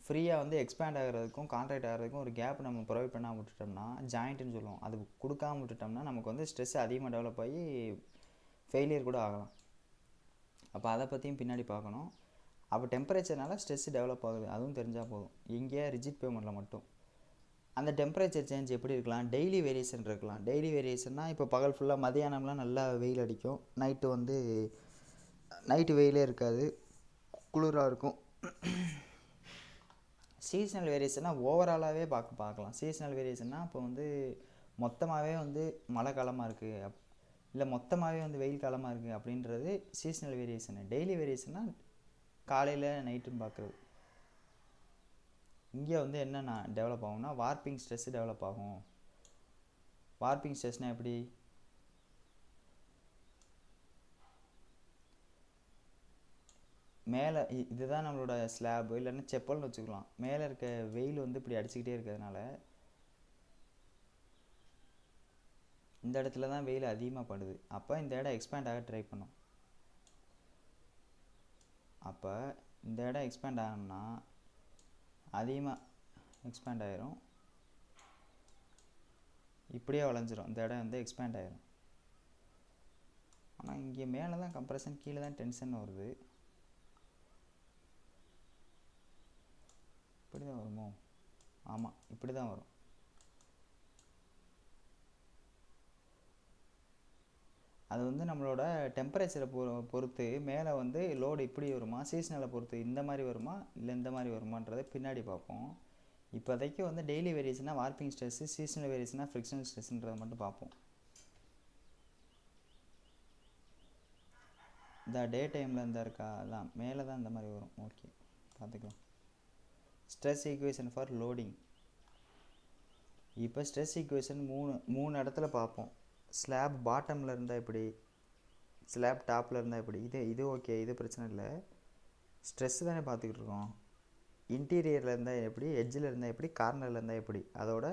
ஃப்ரீயாக வந்து எக்ஸ்பேண்ட் ஆகிறதுக்கும் கான்ட்ராக்ட் ஆகிறதுக்கும் ஒரு கேப் நம்ம ப்ரொவைட் பண்ணாமல் விட்டுட்டோம்னா, ஜாயிண்ட்டுன்னு சொல்லுவோம். அது கொடுக்காம விட்டுட்டோம்னா நமக்கு வந்து ஸ்ட்ரெஸ் அதிகமாக டெவலப் ஆகி ஃபெயிலியர் கூட ஆகலாம். அப்போ அதை பற்றியும் பின்னாடி பார்க்கணும். அப்போ டெம்பரேச்சர்னால ஸ்ட்ரெஸ் டெவலப் ஆகுது, அதுவும் தெரிஞ்சால் போதும். இங்கே ரிஜிட் பேமெண்ட்டில் மட்டும் அந்த டெம்பரேச்சர் சேஞ்ச் எப்படி இருக்கலாம், டெய்லி வேரியேஷன் இருக்கலாம். டெய்லி வேரியேஷன்னா இப்போ பகல் ஃபுல்லாக மதியானம்லாம் நல்லா வெயில் அடிக்கும், நைட்டு வெயிலே இருக்காது, குளிராக இருக்கும். சீசனல் வேரியேஷனாக ஓவராலாகவே பார்க்கலாம். சீசனல் வேரியேஷன்னா இப்போ வந்து மொத்தமாகவே வந்து மழை காலமாக இருக்குது, இல்லை மொத்தமாகவே வந்து வெயில் காலமாக இருக்குது அப்படின்றது சீசனல் வேரியேஷனு. டெய்லி வேரியேஷன்னா காலையில் நைட்டுன்னு பார்க்குறது. இங்கே வந்து என்னென்ன டெவலப் ஆகும்னா, வார்ப்பிங் ஸ்ட்ரெஸ்ஸு டெவலப் ஆகும். வார்ப்பிங் ஸ்ட்ரெஸ்னால் எப்படி, மேலே இதுதான் நம்மளோட ஸ்லாப் இல்லைன்னா செப்பல்னு வச்சுக்கலாம். மேலே இருக்க வெயில் வந்து இப்படி அடிச்சுக்கிட்டே இருக்கிறதுனால இந்த இடத்துல தான் வெயில் அதிகமாக படுது. அப்போ இந்த இடம் எக்ஸ்பேண்ட் ஆக ட்ரை பண்ணும். அப்போ இந்த இடம் எக்ஸ்பேண்ட் ஆகணும்னா அதிகமாக எக்ஸ்பேண்ட் ஆகிரும், இப்படியே வளைஞ்சிரும். இந்த இடம் வந்து எக்ஸ்பேண்ட் ஆகிரும். ஆனால் இங்கே மேலே தான் கம்ப்ரெஷன், கீழே தான் டென்ஷன் வருது. இப்படி தான் வருமோ? ஆமாம், இப்படி தான் வரும். அது வந்து நம்மளோட டெம்பரேச்சரை பொறுத்து மேலே வந்து லோடு இப்படி வருமா, சீசனலை பொறுத்து இந்த மாதிரி வருமா இல்லை இந்த மாதிரி வருமானதை பின்னாடி பார்ப்போம். இப்போதைக்கு வந்து டெய்லி வேரியேஷனாக வார்ப்பிங் ஸ்ட்ரெஸ்ஸு, சீசனல் வேரியேஷனாக ஃப்ரிக்ஷனல் ஸ்ட்ரெஸ்ன்றதை மட்டும் பார்ப்போம். இந்த டே டைமில் இருந்தால் இருக்கா, அதான் மேலே தான் இந்த மாதிரி வரும். ஓகே, பார்த்துக்கலாம். Stress equation for loading. இப்போ ஸ்ட்ரெஸ் ஈக்குவேஷன் மூணு இடத்துல பார்ப்போம். ஸ்லாப் பாட்டமில் இருந்தால் எப்படி, ஸ்லாப் டாப்பில் இருந்தால் எப்படி. இது ஓகே, இது பிரச்சனை இல்லை. ஸ்ட்ரெஸ்ஸு தானே பார்த்துக்கிட்டு இருக்கோம். இன்டீரியரில் இருந்தால் எப்படி, எட்ஜில் இருந்தால் எப்படி, கார்னரில் இருந்தால் எப்படி, அதோட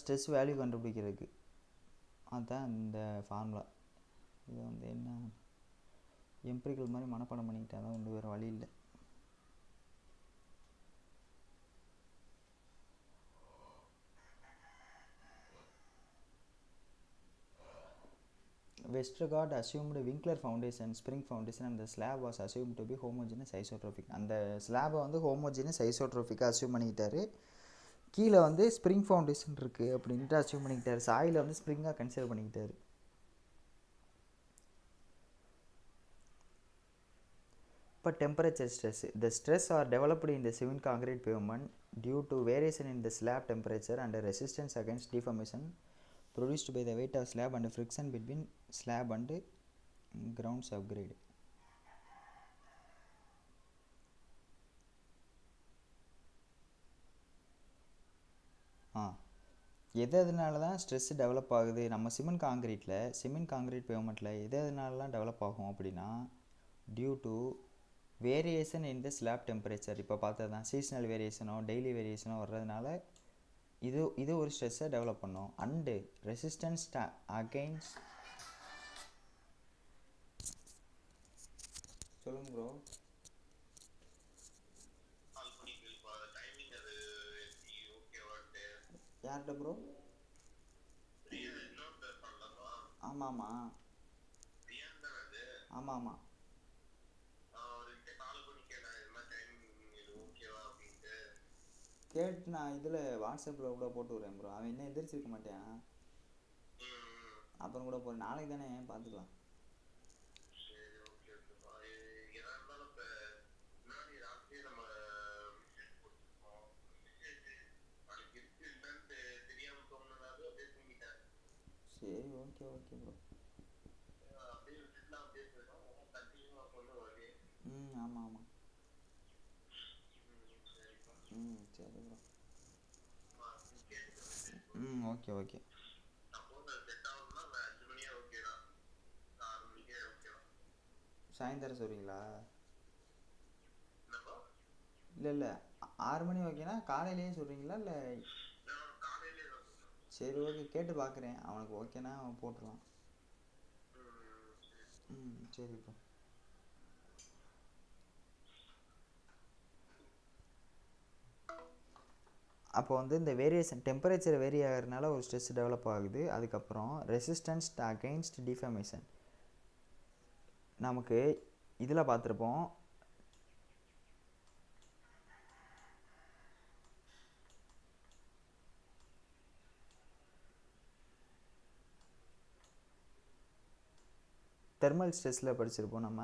ஸ்ட்ரெஸ் வேல்யூ கண்டுபிடிக்கிறதுக்கு அதுதான் இந்த ஃபார்முலா. இது வந்து என்ன எம்பிரிக்கல் மாதிரி மனப்பாடம் பண்ணிக்கிட்டேன், அதான் ஒன்று வேறு வழி இல்லை. Westergaard assumed Winkler foundation, spring foundation and the slab was assumed to be homogeneous isotropic. அந்த ஸ்லாபை வந்து ஹோமோஜினஸ் ஐசோட்ரோபிக்காக அசியூம் பண்ணிக்கிட்டாரு. கீழே வந்து ஸ்ப்ரிங் ஃபவுண்டேஷன் இருக்குது அப்படின்ட்டு அசியூம் பண்ணிக்கிட்டாரு. சாயில் வந்து ஸ்ப்ரிங்காக கன்சிடர் பண்ணிக்கிட்டாரு. இப்போ temperature stress. The stress are developed in the cement concrete pavement due to variation in the slab temperature and resistance against deformation produced by the weight of slab and friction between slab and ground subgrade. எதனால தான் ஸ்ட்ரெஸ் டெவலப் ஆகுது நம்ம சிமெண்ட் காங்கிரீட் பேமெண்ட்டில் எதனாலலாம் டெவலப் ஆகும் அப்படின்னா, due to variation in the slab temperature. இப்போ பார்த்தது தான் சீசனல் வேரியேஷனோ டெய்லி வேரியேஷனோ வர்றதுனால இது ஒரு ஸ்ட்ரெஸ்ஸை டெவலப் பண்ணும். அண்டு ரெசிஸ்டன்ஸ் அகைன்ஸ்ட், சொல்லுங்க ப்ரோ. யார்கிட்ட ப்ரோ? ஆமாம் ஆமாம். கேட்டு நான் இதில் வாட்ஸ்அப்பில் கூட போட்டு விட்றேன் ப்ரோ. அவன் இன்னும் எந்திரிச்சிருக்க மாட்டேன். அப்புறம் கூட போகிறேன், நாளைக்கு தானே பார்த்துக்கலாம். சரி ஓகே ஓகே ப்ரோ. ஆமாம் ஆமாம். சரி ப்ரோ. Okay okay. சாயந்தரம் சொல்கிறீங்களா? இல்லை 6 மணி ஓகேனா காலையிலேயே சொல்கிறீங்களா இல்லை? சரி ஓகே, கேட்டு பார்க்குறேன். அவனுக்கு ஓகேனா அவன் போட்டுடலாம். சரி ப்ரோ. அப்போ வந்து இந்த வேரியேஷன் டெம்பரேச்சர் வேரி ஆகிறதுனால ஒரு ஸ்ட்ரெஸ் டெவலப் ஆகுது. அதுக்கப்புறம் ரெசிஸ்டன்ஸ் அகெயின்ஸ்ட் டிஃபர்மேஷன் நமக்கு இதில் பார்த்துருப்போம். தெர்மல் ஸ்ட்ரெஸ்ஸில் படிச்சிருப்போம் நம்ம.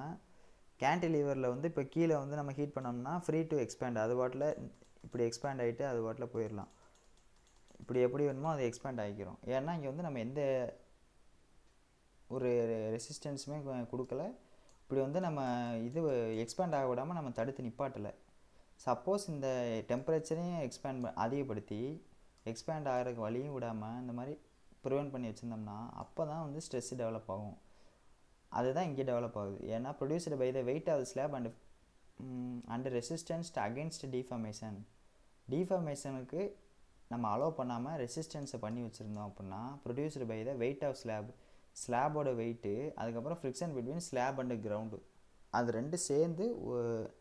கேன்டிலீவரில் வந்து இப்போ கீழே வந்து நம்ம ஹீட் பண்ணோம்னா ஃப்ரீ டு எக்ஸ்பேண்ட், அது பாட்டில் இப்படி எக்ஸ்பேண்ட் ஆகிட்டு அது பாட்டில் போயிடலாம். இப்படி எப்படி வேணுமோ அது எக்ஸ்பேண்ட் ஆகிக்கிறோம். ஏன்னா இங்கே வந்து நம்ம எந்த ஒரு ரெசிஸ்டன்ஸுமே கொடுக்கல. இப்படி வந்து நம்ம இது எக்ஸ்பேண்ட் ஆக விடாமல் நம்ம தடுத்து நிப்பாட்டலை. சப்போஸ் இந்த டெம்பரேச்சரையும் அதிகப்படுத்தி எக்ஸ்பேண்ட் ஆகிறதுக்கு வழியும் விடாமல் இந்த மாதிரி ப்ரிவென்ட் பண்ணி வச்சுருந்தோம்னா அப்போ தான் வந்து ஸ்ட்ரெஸ் டெவலப் ஆகும். அதுதான் இங்கே டெவலப் ஆகுது. ஏன்னா produced by the weight of slab and resistance against டிஃபார்மேஷனுக்கு நம்ம அலோவ் பண்ணாமல் ரெசிஸ்டன்ஸை பண்ணி வச்சுருந்தோம் அப்படின்னா produced by the weight of ஸ்லாபோட வெயிட்டு, அதுக்கப்புறம் friction between slab and ground, அது ரெண்டு சேர்ந்து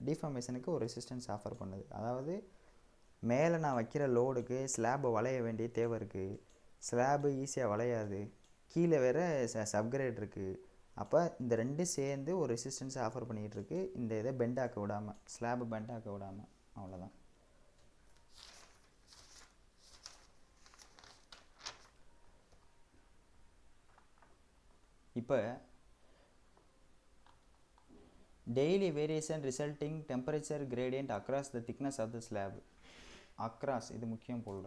டிஃபார்மேஷனுக்கு ஒரு ரெசிஸ்டன்ஸ் ஆஃபர் பண்ணுது. அதாவது மேலே நான் வைக்கிற லோடுக்கு ஸ்லாபை வளைய வேண்டிய தேவை இருக்குது. ஸ்லாபு ஈஸியாக வளையாது, கீழே வேறு சப்கிரேட் இருக்குது. அப்போ இந்த ரெண்டு சேர்ந்து ஒரு ரெசிஸ்டன்ஸை ஆஃபர் பண்ணிகிட்டு இருக்கு, இந்த இதை பெண்ட் ஆக்க விடாமல், ஸ்லாபு பெண்ட் ஆக்க விடாமல். அவ்வளோதான். இப்போ daily variation resulting temperature gradient across the thickness of the slab. Across இது முக்கியம் போல.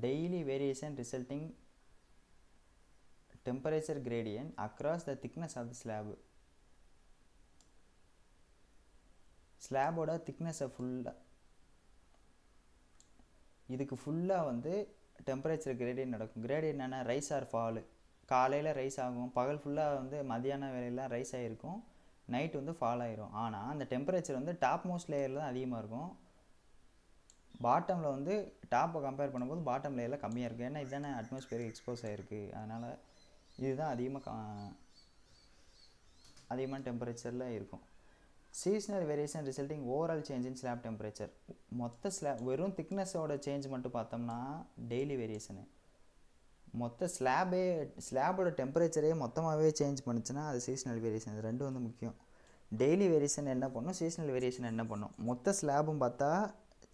Daily variation resulting temperature gradient across the thickness of the ஸ்லாபோட திக்னஸை ஃபுல்லாக, இதுக்கு ஃபுல்லாக வந்து டெம்பரேச்சர் கிரேடியன்ட் நடக்கும். கிரேடியன்ட் என்னென்னா ரைஸ் ஆர் ஃபாலு. காலையில் ரைஸ் ஆகும், பகல் ஃபுல்லாக வந்து மதியான வேலையெல்லாம் ரைஸ் ஆகிருக்கும், நைட் வந்து ஃபால் ஆகிரும். ஆனால் அந்த டெம்பரேச்சர் வந்து டாப் மோஸ்ட் லேயரில் தான் அதிகமாக இருக்கும், பாட்டமில் வந்து டாப்பை கம்பேர் பண்ணும்போது பாட்டம் லேயரில் கம்மியாக இருக்குது. ஏன்னா இதுதானே அட்மாஸ்பியருக்கு எக்ஸ்போஸ் ஆகிருக்கு. அதனால் இதுதான் அதிகமான டெம்பரேச்சரில் இருக்கும். Seasonal variation resulting overall change in slab temperature. மொத்த வெறும் திக்னஸோட சேஞ்ச் மட்டும் பார்த்தோம்னா டெய்லி வேரியேஷனு, மொத்த ஸ்லாபோட டெம்பரேச்சரே மொத்தமாகவே சேஞ்ச் பண்ணுச்சுன்னா அது சீசனல் வேரியேஷன். இது ரெண்டும் வந்து முக்கியம். டெய்லி வேரியேஷன் என்ன பண்ணும், சீசனல் வேரியேஷன் என்ன பண்ணும். மொத்த ஸ்லாபும் பார்த்தா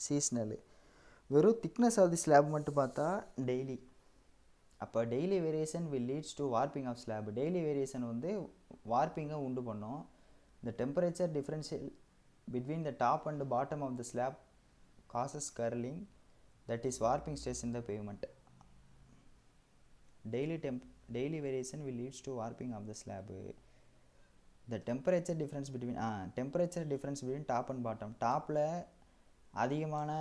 சீசனலு, வெறும் திக்னஸ் ஆஃப் தி ஸ்லாப் மட்டும் பார்த்தா டெய்லி. அப்போ daily variation will leads to warping of slab. Daily variation வந்து வார்ப்பிங்கை உண்டு பண்ணும். The temperature differential between the top and the bottom of the slab causes curling, that is warping stress in the pavement. Daily variation will leads to warping of the slab. The temperature difference between top and bottom. டாப்பில் அதிகமான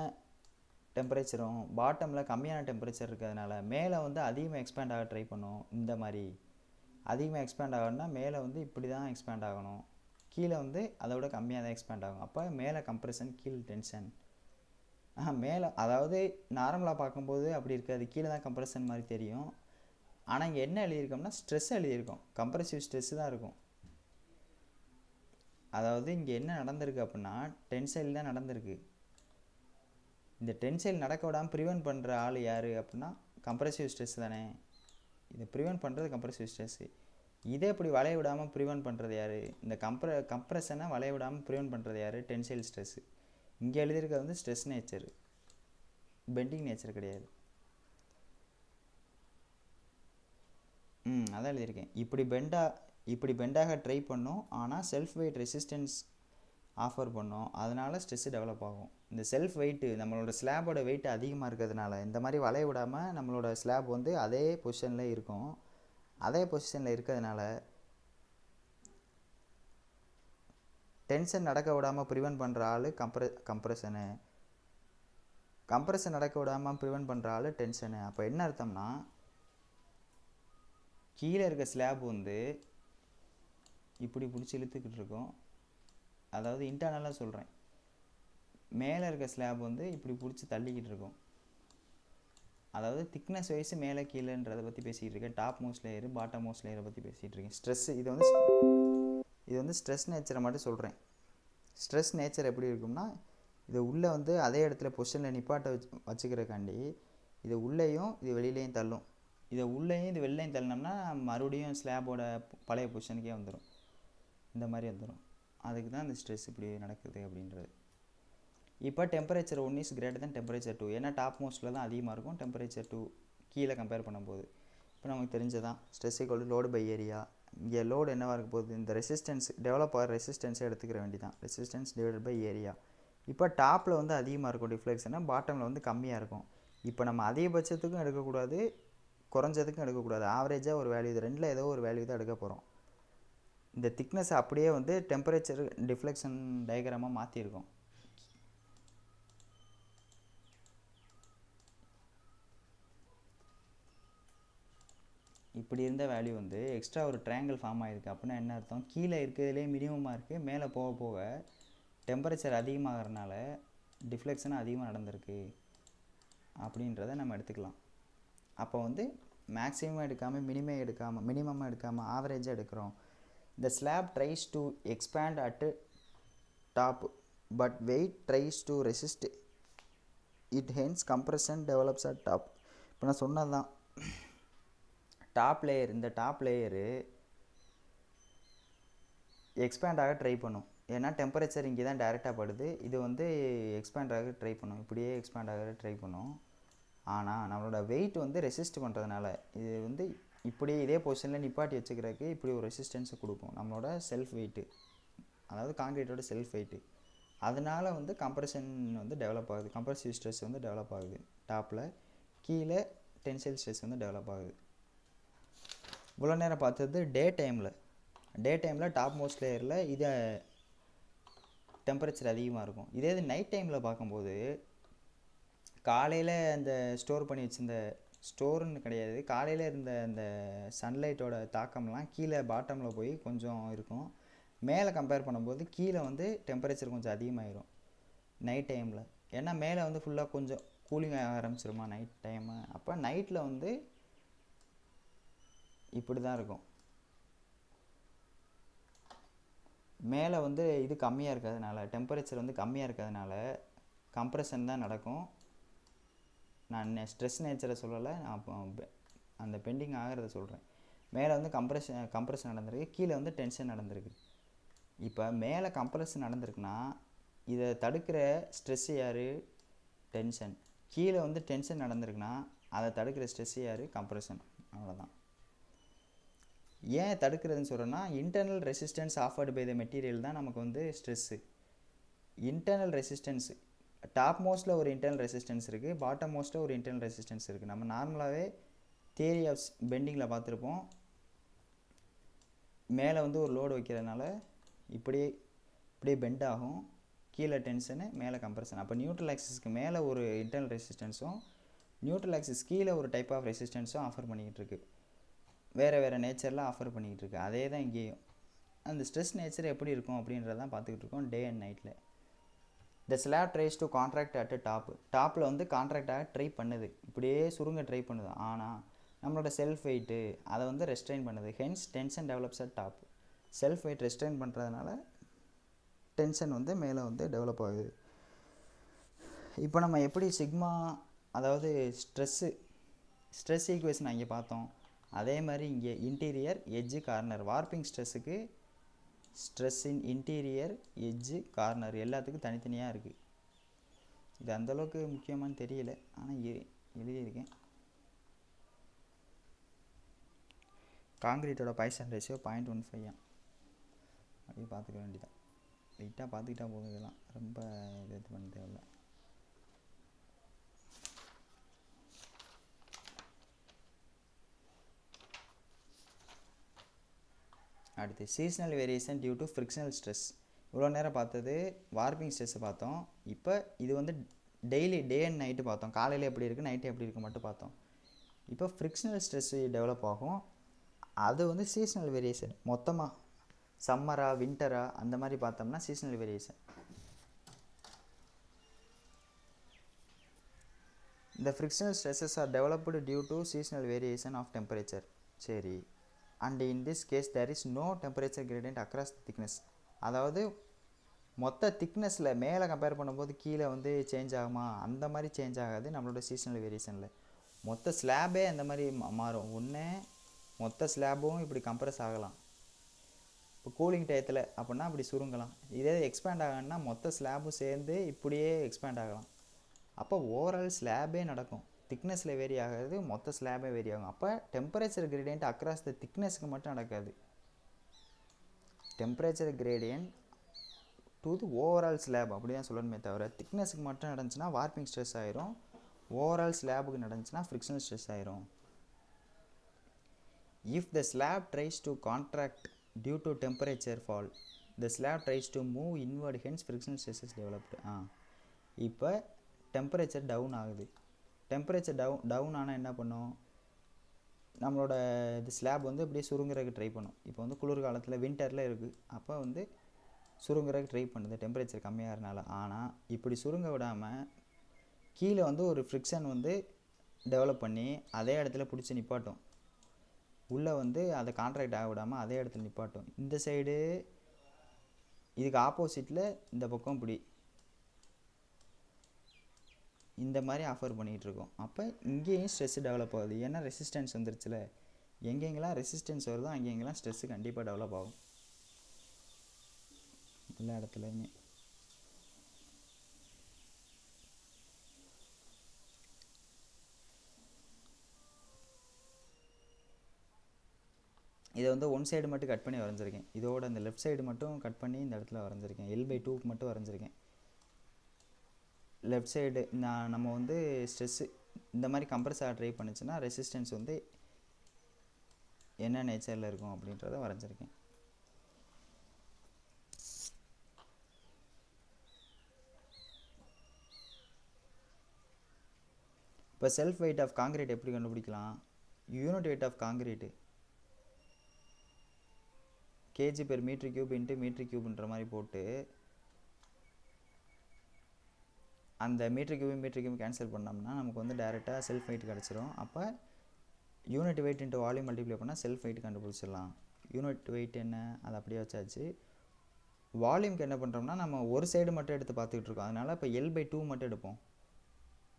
டெம்பரேச்சரும் பாட்டமில் கம்மியான டெம்பரேச்சர் இருக்கிறதுனால மேலே வந்து அதிகமாக எக்ஸ்பேண்ட் ஆக ட்ரை பண்ணும். இந்த மாதிரி அதிகமாக எக்ஸ்பேண்ட் ஆகணும்னா மேலே வந்து இப்படி தான் எக்ஸ்பேண்ட் ஆகணும், கீழே வந்து அதை விட கம்மியாக தான் எக்ஸ்பேண்ட் ஆகும். அப்போ மேலே கம்ப்ரெஷன், கீழே டென்ஷன். மேலே அதாவது நார்மலாக பார்க்கும்போது அப்படி இருக்காது, கீழே தான் கம்ப்ரெஷன் மாதிரி தெரியும். ஆனால் இங்கே என்ன எழுதியிருக்கோம்னா ஸ்ட்ரெஸ் எழுதியிருக்கோம், கம்ப்ரெசிவ் ஸ்ட்ரெஸ்ஸு தான் இருக்கும். அதாவது இங்கே என்ன நடந்திருக்கு அப்படின்னா டென்சைல் தான் நடந்திருக்கு. இந்த டென்சைல் நடக்க விடாமல் ப்ரிவென்ட் பண்ணுற ஆள் யார் அப்படின்னா கம்ப்ரெசிவ் ஸ்ட்ரெஸ் தானே. இதை ப்ரிவென்ட் பண்ணுறது கம்ப்ரெசிவ் ஸ்ட்ரெஸ்ஸு. இதை இப்படி வளைய விடாமல் ப்ரிவென்ட் பண்ணுறது யார், இந்த கம்ப்ரெஷனை வளைய விடாமல் ப்ரிவென்ட் பண்ணுறது யார், டென்சைல் ஸ்ட்ரெஸ்ஸு. இங்கே எழுதியிருக்கிறது வந்து ஸ்ட்ரெஸ் நேச்சரு. பெண்டிங் நேச்சர் கிடையாது. அதான் எழுதியிருக்கேன். இப்படி பெண்டாக ட்ரை பண்ணும், ஆனால் செல்ஃப் வெயிட் ரெசிஸ்டன்ஸ் ஆஃபர் பண்ணும், அதனால் ஸ்ட்ரெஸ்ஸு டெவலப் ஆகும். இந்த செல்ஃப் வெயிட்டு நம்மளோட ஸ்லாபோட வெயிட் அதிகமாக இருக்கிறதுனால இந்த மாதிரி வளைய விடாமல் நம்மளோட ஸ்லாப் வந்து அதே பொசிஷனில் இருக்கும். அதே பொசிஷனில் இருக்கிறதுனால டென்ஷன் நடக்க விடாமல் ப்ரிவென்ட் பண்ணுற ஆள் கம்ப்ரெஷன் நடக்க விடாமல் ப்ரிவென்ட் பண்ணுற ஆள் டென்ஷனு. அப்போ என்ன அர்த்தம்னா, கீழே இருக்க ஸ்லாப் வந்து இப்படி பிடிச்சி இழுத்துக்கிட்டு இருக்கும். அதாவது இன்டர்னலாக சொல்கிறேன், மேலே இருக்க ஸ்லாப் வந்து இப்படி பிடிச்சி தள்ளிக்கிட்டு இருக்கும். அதாவது திக்னஸ் வைஸ் மேலே கீழேன்றதை பற்றி பேசிகிட்டு இருக்கேன். Top most layer bottom most லேயரை பற்றி பேசிகிட்டு இருக்கேன். ஸ்ட்ரெஸ்ஸு இது வந்து ஸ்ட்ரெஸ் நேச்சரை மட்டும் சொல்கிறேன். ஸ்ட்ரெஸ் நேச்சர் எப்படி இருக்கும்னா, இதை உள்ளே வந்து அதே இடத்துல பொசிஷனில் நிப்பாட்ட வச்சுக்கிறக்காண்டி இதை உள்ளேயும் இது வெளியிலையும் தள்ளும். இதை உள்ளேயும் இது வெளிலையும் தள்ளினோம்னா மறுபடியும் ஸ்லாபோட பழைய பொசிஷனுக்கே வந்துடும். இந்த மாதிரி வந்துடும். அதுக்கு தான் இந்த ஸ்ட்ரெஸ் இப்படி நடக்குது அப்படின்றது. இப்போ temperature 1 is greater than temperature 2. ஏன்னா டாப் மோஸ்ட்டில் தான் அதிகமாக இருக்கும், டெம்பரேச்சர் 2 கீழே கம்பேர் பண்ணும்போது. இப்போ நமக்கு தெரிஞ்சதான் stress equal to load by area. இங்கே லோடு என்னவாக இருக்க போகுது, இந்த ரெசிஸ்டன்ஸ் டெவலப் ஆகிற ரெசிஸ்டன்ஸை எடுத்துக்கிற வேண்டிதான். Resistance divided by area. இப்போ டாப்பில் வந்து அதிகமாக இருக்கும் டிஃப்ளெக்ஷன்னா, பாட்டமில் வந்து கம்மியாக இருக்கும். இப்போ நம்ம அதிகபட்சத்துக்கும் எடுக்கக்கூடாது, குறைஞ்சதுக்கும் எடுக்கக்கூடாது. ஆவரேஜாக ஒரு வேல்யூ, இது ரெண்டில் ஏதோ ஒரு வேல்யூ தான் எடுக்க போகிறோம். இந்த திக்னஸ் அப்படியே வந்து டெம்பரேச்சர் டிஃப்ளெக்ஷன் டயக்ராமாக மாற்றிருக்கோம். இப்படி இருந்த வேல்யூ வந்து எக்ஸ்ட்ரா ஒரு ட்ரையாங்கிள் ஃபார்ம் ஆகிருக்கு. அப்படின்னா என்ன அர்த்தம், கீழே இருக்கிறதுலே மினிமமாக இருக்குது, மேலே போக போக டெம்பரேச்சர் அதிகமாகறதுனால டிஃப்ளெக்ஷன் அதிகமாக நடந்திருக்கு அப்படின்றத நம்ம எடுத்துக்கலாம். அப்போ வந்து மேக்ஸிமம் எடுக்காமல் மினிமமாக எடுக்காமல் ஆவரேஜாக எடுக்கிறோம். The slab tries to expand at top, but weight tries to resist it, hence compression develops at top. இப்போ நான் சொன்னது தான், இந்த டாப் லேயரு எக்ஸ்பேண்ட் ஆக ட்ரை பண்ணும். ஏன்னா டெம்பரேச்சர் இங்கே தான் டைரெக்டாக படுது. இது வந்து எக்ஸ்பேண்ட் ஆக ட்ரை பண்ணும், இப்படியே எக்ஸ்பேண்ட் ஆக ட்ரை பண்ணும். ஆனால் நம்மளோட வெயிட் வந்து ரெசிஸ்ட் பண்ணுறதுனால இது வந்து இப்படியே இதே பொசிஷனில் நிப்பாட்டி வச்சுக்கிறதுக்கு இப்படி ஒரு ரெசிஸ்டன்ஸை கொடுக்கும் நம்மளோட செல்ஃப் வெயிட்டு, அதாவது கான்க்ரீட்டோட செல்ஃப் வெயிட்டு. அதனால் வந்து கம்ப்ரெஷன் வந்து டெவலப் ஆகுது, கம்ப்ரெசிவ் ஸ்ட்ரெஸ் வந்து டெவலப் ஆகுது டாப்பில். கீழே டென்சைல் ஸ்ட்ரெஸ் வந்து டெவலப் ஆகுது. இவ்வளோ நேரம் பார்த்தது டே டைமில் டாப் மோஸ்ட் லேயரில் இதை டெம்பரேச்சர் அதிகமாக இருக்கும். இதே இது நைட் டைமில் பார்க்கும்போது, காலையில் அந்த ஸ்டோர் பண்ணி வச்சுருந்த ஸ்டோருன்னு கிடையாது, காலையில் இருந்த அந்த சன்லைட்டோட தாக்கம்லாம் கீழே பாட்டமில் போய் கொஞ்சம் இருக்கும். மேலே கம்பேர் பண்ணும்போது கீழே வந்து டெம்பரேச்சர் கொஞ்சம் அதிகமாகிடும் நைட் டைமில். ஏன்னா மேலே வந்து ஃபுல்லாக கொஞ்சம் கூலிங் ஆக ஆரம்பிச்சிருமா நைட் டைமு. அப்போ நைட்டில் வந்து இப்படி தான் இருக்கும். மேலே வந்து இது கம்மியாக இருக்கிறதுனால, டெம்பரேச்சர் வந்து கம்மியாக இருக்கிறதுனால கம்ப்ரெஷன் தான் நடக்கும். நான் ஸ்ட்ரெஸ் நேச்சரை சொல்லலை, நான் அந்த பெண்டிங் ஆகிறத சொல்கிறேன். மேலே வந்து கம்ப்ரெஷன் நடந்திருக்கு, கீழே வந்து டென்ஷன் நடந்திருக்கு. இப்போ மேலே கம்ப்ரெஷன் நடந்திருக்குன்னா இதை தடுக்கிற ஸ்ட்ரெஸ்ஸு யார், டென்ஷன். கீழே வந்து டென்ஷன் நடந்திருக்குன்னா அதை தடுக்கிற ஸ்ட்ரெஸ்ஸு யார், கம்ப்ரெஷன். அவ்வளோதான். ஏன் தடுக்கிறதுன்னு சொல்கிறேன்னா, internal resistance offered by the material தான் நமக்கு வந்து ஸ்ட்ரெஸ்ஸு. இன்டர்னல் ரெசிஸ்டன்ஸு டாப் மோஸ்ட்டில் ஒரு இன்டர்னல் ரெசிஸ்டன்ஸ் இருக்குது, பாட்டம் மோஸ்ட்டில் ஒரு இன்டர்னல் ரெசிஸ்டன்ஸ் இருக்குது. நம்ம நார்மலாகவே தியரி ஆஃப் பெண்டிங்கில் பார்த்துருப்போம். மேலே வந்து ஒரு லோடு வைக்கிறதுனால இப்படியே பெண்ட் ஆகும், கீழே டென்ஷனு மேலே கம்ப்ரெஷன். அப்போ நியூட்ரல் ஆக்சிஸ்க்கு மேலே ஒரு இன்டர்னல் ரெசிஸ்டன்ஸும் நியூட்ரல் ஆக்சிஸ் கீழே ஒரு டைப் ஆஃப் ரெசிஸ்டன்ஸும் ஆஃபர் பண்ணிக்கிட்டு இருக்குது. வேறு நேச்சரில் ஆஃபர் பண்ணிக்கிட்டு இருக்குது. அதே தான் இங்கேயும். அந்த ஸ்ட்ரெஸ் நேச்சர் எப்படி இருக்கும் அப்படின்றதான் பார்த்துக்கிட்டு இருக்கோம் டே அண்ட் நைட்டில். The slab tries to contract at டாப்பில் வந்து கான்ட்ராக்டாக ட்ரை பண்ணுது, இப்படியே சுருங்க ட்ரை பண்ணுது. ஆனால் நம்மளோட செல்ஃப் வெயிட்டு அதை வந்து ரெஸ்ட்ரெயின் பண்ணுது. Hence tension develops at top. Self wait restrain பண்ணுறதுனால டென்ஷன் வந்து மேலே வந்து டெவலப் ஆகுது. இப்போ நம்ம எப்படி சிக்மா, அதாவது ஸ்ட்ரெஸ் ஈக்குவேஷன் அங்கே பார்த்தோம், அதே மாதிரி இங்கே இன்டீரியர் எட்ஜு கார்னர் வார்ப்பிங் ஸ்ட்ரெஸ்ஸுக்கு stress in interior edge corner எல்லாத்துக்கும் தனித்தனியாக இருக்குது. இது அந்தளவுக்கு முக்கியமானு தெரியல, ஆனால் எழுதியிருக்கேன். காங்கிரீட்டோட பாய்சன் ரேஷியோ 0.15 அப்படியே பார்த்துக்க வேண்டியதான். லைட்டாக பார்த்துக்கிட்டா போதும், இதெல்லாம் ரொம்ப இது பண்ண தேவையில்ல. அடுத்து seasonal variation due to frictional stress. இவ்வளோ நேரம் பார்த்தது வார்பிங் ஸ்ட்ரெஸ்ஸை பார்த்தோம். இப்போ இது வந்து டெய்லி டே அண்ட் நைட்டு பார்த்தோம். காலையில் எப்படி இருக்குது நைட்டு எப்படி இருக்குது மட்டும் பார்த்தோம். இப்போ ஃப்ரிக்ஷனல் ஸ்ட்ரெஸ்ஸு டெவலப் ஆகும். அது வந்து சீசனல் வேரியேஷன். மொத்தமாக சம்மரா வின்டரா அந்த மாதிரி பார்த்தோம்னா seasonal variation. The frictional stresses are developed due to seasonal variation of temperature. சரி, and in this case there is no temperature gradient across the thickness. அதாவது மொத்த திக்னஸில் மேலே கம்பேர் பண்ணும்போது கீழே வந்து சேஞ்ச் ஆகுமா, அந்த மாதிரி சேஞ்ச் ஆகாது நம்மளோட சீசனல் வேரியேஷனில். மொத்த ஸ்லாபே அந்த மாதிரி மாறும். ஒன்று மொத்த ஸ்லாபும் இப்படி கம்ப்ரஸ் ஆகலாம் இப்போ கூலிங் டயத்தில், அப்படின்னா அப்படி சுருங்கலாம். இதே எக்ஸ்பேண்ட் ஆகணும்னா மொத்த ஸ்லாபும் சேர்ந்து இப்படியே எக்ஸ்பேண்ட் ஆகலாம். அப்போ ஓவரால் ஸ்லாபே நடக்கும். திக்னஸில் வேரி ஆகிறது, மொத்த ஸ்லாபே வேரி ஆகும். அப்போ டெம்பரேச்சர் கிரேடியன்ட் அக்ராஸ் த திக்னஸுக்கு மட்டும் நடக்காது. Temperature gradient to the overall slab அப்படி தான் சொல்லணுமே தவிர, திக்னஸுக்கு மட்டும் நடந்துச்சுன்னா வார்பிங் ஸ்ட்ரெஸ் ஆயிரும், ஓவரால் ஸ்லாபுக்கு நடந்துச்சுன்னா ஃப்ரிக்ஷனல் ஸ்ட்ரெஸ் ஆயிரும். If the slab tries to contract due to temperature fall, the slab tries to move inward, hence frictional stress is developed. இப்போ டெம்பரேச்சர் டவுன் ஆகுது. டெம்பரேச்சர் டவுன் ஆனால் என்ன பண்ணும், நம்மளோட இது ஸ்லாப் வந்து இப்படியே சுருங்குறதுக்கு ட்ரை பண்ணும். இப்போ வந்து குளிர்காலத்தில் வின்டரில் இருக்குது, அப்போ வந்து சுருங்குறதுக்கு ட்ரை பண்ணுது டெம்பரேச்சர் கம்மியாகிறனால. ஆனால் இப்படி சுருங்க விடாமல் கீழே வந்து ஒரு ஃப்ரிக்ஷன் வந்து டெவலப் பண்ணி அதே இடத்துல பிடிச்சி நிப்பாட்டும். உள்ளே வந்து அதை கான்ட்ராக்ட் ஆக விடாமல் அதே இடத்துல நிப்பாட்டும். இந்த சைடு இதுக்கு ஆப்போசிட்டில் இந்த பக்கம் இப்படி இந்த மாதிரி ஆஃபர் பண்ணிகிட்ருக்கோம். அப்போ இங்கேயும் ஸ்ட்ரெஸ்ஸு டெவலப் ஆகுது. ஏன்னா ரெசிஸ்டன்ஸ் வந்துருச்சுல, எங்கெங்கெல்லாம் ரெசிஸ்டன்ஸ் வருதோ அங்கெங்கெல்லாம் ஸ்ட்ரெஸ்ஸு கண்டிப்பாக டெவலப் ஆகும் எல்லா இடத்துலையுமே. இதை வந்து ஒன் சைடு மட்டும் கட் பண்ணி வரைஞ்சிருக்கேன். இதோட அந்த லெஃப்ட் சைடு மட்டும் கட் பண்ணி இந்த இடத்துல வரைஞ்சிருக்கேன். L/2க்கு மட்டும் வரைஞ்சிருக்கேன். லெஃப்ட் சைடு நம்ம வந்து ஸ்ட்ரெஸ்ஸு இந்த மாதிரி கம்ப்ரஸ் ஆக ட்ரை பண்ணுச்சுன்னா ரெசிஸ்டன்ஸ் வந்து என்ன நேச்சரில் இருக்கும் அப்படின்றத வரைஞ்சிருக்கேன். இப்போ செல்ஃப் வெயிட் ஆஃப் காங்கிரீட் எப்படி கண்டுபிடிக்கலாம்? Unit weight of concrete kg per metre cube into metre கியூப்ன்ற மாதிரி போட்டு அந்த மீட்டர் கியூப் கேன்சல் பண்ணோம்னா நமக்கு வந்து டேரெக்டாக செல்ஃப் வெயிட் கிடச்சிரும். அப்போ unit wait into volume multiply பண்ணால் செல்ஃப் வெயிட் கண்டுபிடிச்சிடலாம். யூனிட் வெயிட் என்ன, அதை அப்படியே வச்சாச்சு. வால்யூம்க்கு என்ன பண்ணுறோம்னா நம்ம ஒரு சைடு மட்டும் எடுத்து பார்த்துக்கிட்டு இருக்கோம். அதனால் இப்போ L/2 மட்டும் எடுப்போம்.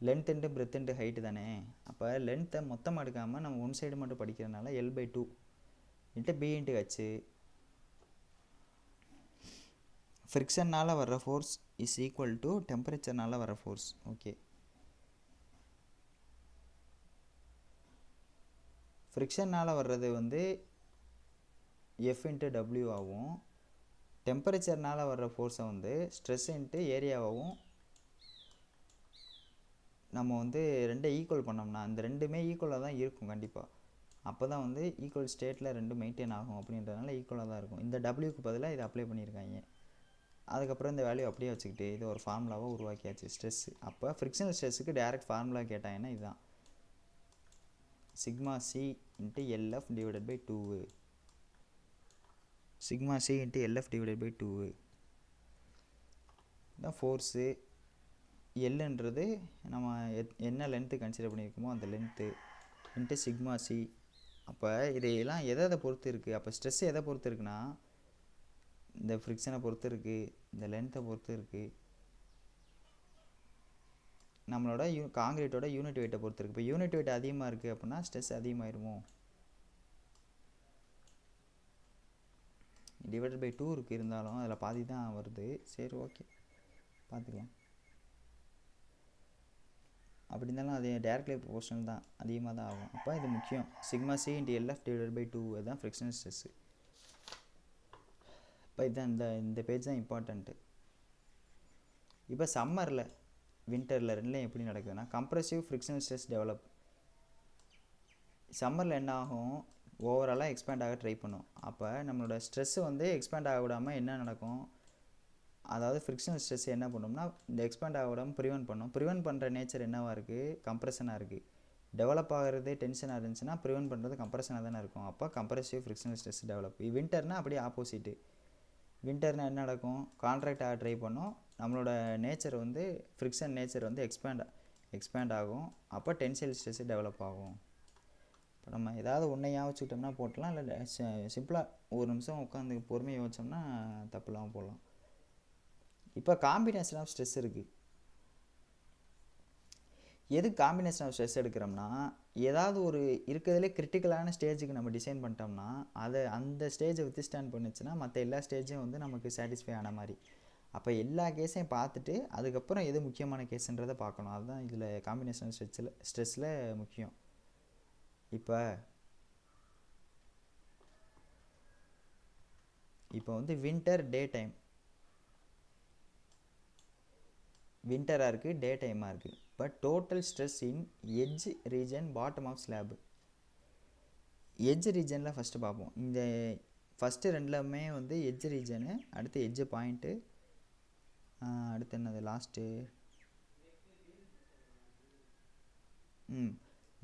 Length into breadth into height தானே. அப்போ லென்த்தை மொத்தமாக எடுக்காமல் நம்ம ஒன் சைடு மட்டும் படிக்கிறதுனால L/2 into B into H. ஃப்ரிக்ஷன்னால் வர்ற ஃபோர்ஸ் இஸ் ஈக்குவல் டு டெம்பரேச்சர்னால் வர ஃபோர்ஸ். ஓகே, ஃப்ரிக்ஷன்னால் வர்றது வந்து F இன்ட்டு W ஆகும். டெம்பரேச்சர்னால் வர்ற ஃபோர்ஸை வந்து ஸ்ட்ரெஸ் இன்ட்டு ஏரியாவாகவும் நம்ம வந்து ரெண்டை ஈக்குவல் பண்ணோம்னா இந்த ரெண்டுமே ஈக்குவலாக தான் இருக்கும் கண்டிப்பாக. அப்போ தான் வந்து ஈக்குவல் ஸ்டேட்டில் ரெண்டும் மெயின்டைன் ஆகும். அப்படின்றதுனால ஈக்குவலாக தான் இருக்கும். இந்த டபிள்யூக்கு பதிலாக இதை அப்ளை பண்ணியிருக்காங்க. அதுக்கப்புறம் இந்த வேல்யூ அப்படியே வச்சுக்கிட்டு இது ஒரு ஃபார்முலாவாக உருவாக்கியாச்சு ஸ்ட்ரெஸ்ஸு. அப்போ ஃப்ரிக்ஷனல் ஸ்ட்ரெஸ்ஸுக்கு டேரெக்ட் ஃபார்முலா கேட்டாங்கன்னா இதுதான் sigma c into LF divided by 2. Sigma c into LF divided by 2 தான் ஃபோர்ஸு. எல்லுன்றது நம்ம என்ன லென்த்து கன்சிடர் பண்ணியிருக்கோமோ அந்த லென்த்து இன்ட்டு சிக்மா சி. அப்போ இதையெல்லாம் எதை பொறுத்து இருக்குது? அப்போ ஸ்ட்ரெஸ் எதை பொறுத்து இருக்குன்னா இந்த ஃப்ரிக்ஷனை பொறுத்து இருக்குது, இந்த லென்த்தை பொறுத்து இருக்குது, நம்மளோட காங்கிரீட்டோட யூனிட் வெயிட்டை பொறுத்து இருக்குது. இப்போ யூனிட் வெயிட் அதிகமாக இருக்குது அப்படின்னா ஸ்ட்ரெஸ் அதிகமாகிருமோ? டிவைடட் பை 2 இருக்குது, இருந்தாலும் அதில் பாதி தான் வருது. சரி, ஓகே, பார்த்துக்கலாம். அப்படி இருந்தாலும் அது டைரக்ட்லி ப்ரொபோஷனல் தான், அதிகமாக தான் ஆகும். அப்போ இது முக்கியம். Sigma c into LF divided by 2 அதுதான் ஃப்ரிக்ஷனல் ஸ்ட்ரெஸ்ஸு. இப்போ இதுதான் இந்த பேஜ் தான் இம்பார்ட்டண்ட்டு. இப்போ சம்மரில் வின்டரில் ரெண்டுலேயும் எப்படி நடக்குதுன்னா கம்ப்ரெசிவ் ஃப்ரிக்ஷனல் ஸ்ட்ரெஸ் டெவலப். சம்மரில் என்ன ஆகும், ஓவராலாக எக்ஸ்பேண்ட் ஆக ட்ரை பண்ணும். அப்போ நம்மளோட ஸ்ட்ரெஸ்ஸு வந்து எக்ஸ்பேண்ட் ஆக விடாமல் என்ன நடக்கும், அதாவது ஃப்ரிக்ஷனல் ஸ்ட்ரெஸ் என்ன பண்ணோம்னா இந்த எக்ஸ்பேண்ட் ஆக விடாமல் ப்ரிவென்ட் பண்ணுற நேச்சர் என்னவாக இருக்குது, கம்ப்ரெஷனாக இருக்குது. டெவலப் ஆகிறது டென்ஷனாக இருந்துச்சுன்னா ப்ரிவென்ட் பண்ணுறது கம்ப்ரெஷனாக தானே இருக்கும். அப்போ கம்ப்ரெசிவ் ஃப்ரிக்ஷனல் ஸ்ட்ரெஸ் டெவலப். வின்டர்னால் அப்படியே ஆப்போசிட்டு. வின்டர்னால் என்ன நடக்கும், கான்ட்ராக்ட் ஆக ட்ரை பண்ணும். நம்மளோட நேச்சர் வந்து ஃப்ரிக்ஷன் நேச்சர் வந்து எக்ஸ்பேண்ட் ஆகும். அப்போ டென்சைல் ஸ்ட்ரெஸ் டெவலப் ஆகும். இப்போ நம்ம ஏதாவது ஒன்றை யோசிச்சுக்கிட்டோம்னா போட்டலாம், இல்லை சிம்பிளாக ஒரு நிமிஷம் உட்காந்து பொறுமையாக யோசிச்சோம்னா தப்பு இல்லாமல் போடலாம். இப்போ காம்பினேஷன் ஆஃப் ஸ்ட்ரெஸ் இருக்குது. எது காம்பினேஷன் ஆஃப் ஸ்ட்ரெஸ் எடுக்கிறோம்னா, ஏதாவது ஒரு இருக்கிறதுலே கிரிட்டிக்கலான ஸ்டேஜுக்கு நம்ம டிசைன் பண்ணிட்டோம்னா அதை அந்த ஸ்டேஜை வித்ஸ்டாண்ட் பண்ணுச்சுன்னா மற்ற எல்லா ஸ்டேஜும் வந்து நமக்கு சாட்டிஸ்ஃபை ஆன மாதிரி. அப்போ எல்லா கேஸையும் பார்த்துட்டு அதுக்கப்புறம் எது முக்கியமான கேஸுன்றதை பார்க்கணும். அதுதான் இதில் காம்பினேஷன் ஸ்ட்ரெஸ்ஸில் முக்கியம். இப்போ வந்து வின்டர் டே டைம், வின்டராக இருக்குது, டே டைமாக இருக்குது. இப்போ total stress in edge region bottom of slab. Edge ரீஜனில் ஃபஸ்ட்டு பார்ப்போம். இந்த ஃபஸ்ட்டு ரெண்டுலமே வந்து எட்ஜ் ரீஜனு, அடுத்து எட்ஜ் பாயிண்ட்டு, அடுத்து என்னது லாஸ்ட்டு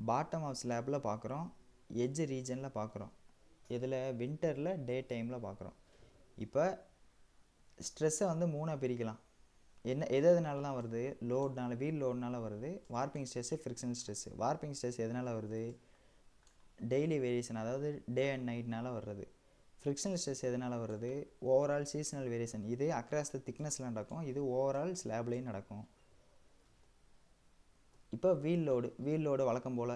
பாட்டம் ஆஃப் ஸ்லாப்பில் பார்க்குறோம், எட்ஜ் ரீஜனில் பார்க்குறோம். இதில் வின்டரில் டே டைமில் பார்க்குறோம். இப்போ ஸ்ட்ரெஸ்ஸை வந்து 3ஆக பிரிக்கலாம். எதனால தான் வருது, லோட்னால, வீல் லோட்னால வருது. Warping stress, frictional stress. Warping stress எதனால் வருது, டெய்லி வேரியேஷன், அதாவது டே அண்ட் நைட்னால வர்றது. ஃப்ரிக்ஷனல் ஸ்ட்ரெஸ் எதனால் வருது, ஓவரால் சீசனல் வேரியேஷன். இது அக்ராஸ் த திக்னஸில் நடக்கும், இது ஓவரால் ஸ்லாப்லேயும் நடக்கும். இப்போ வீல் லோடு வழக்கம் போல்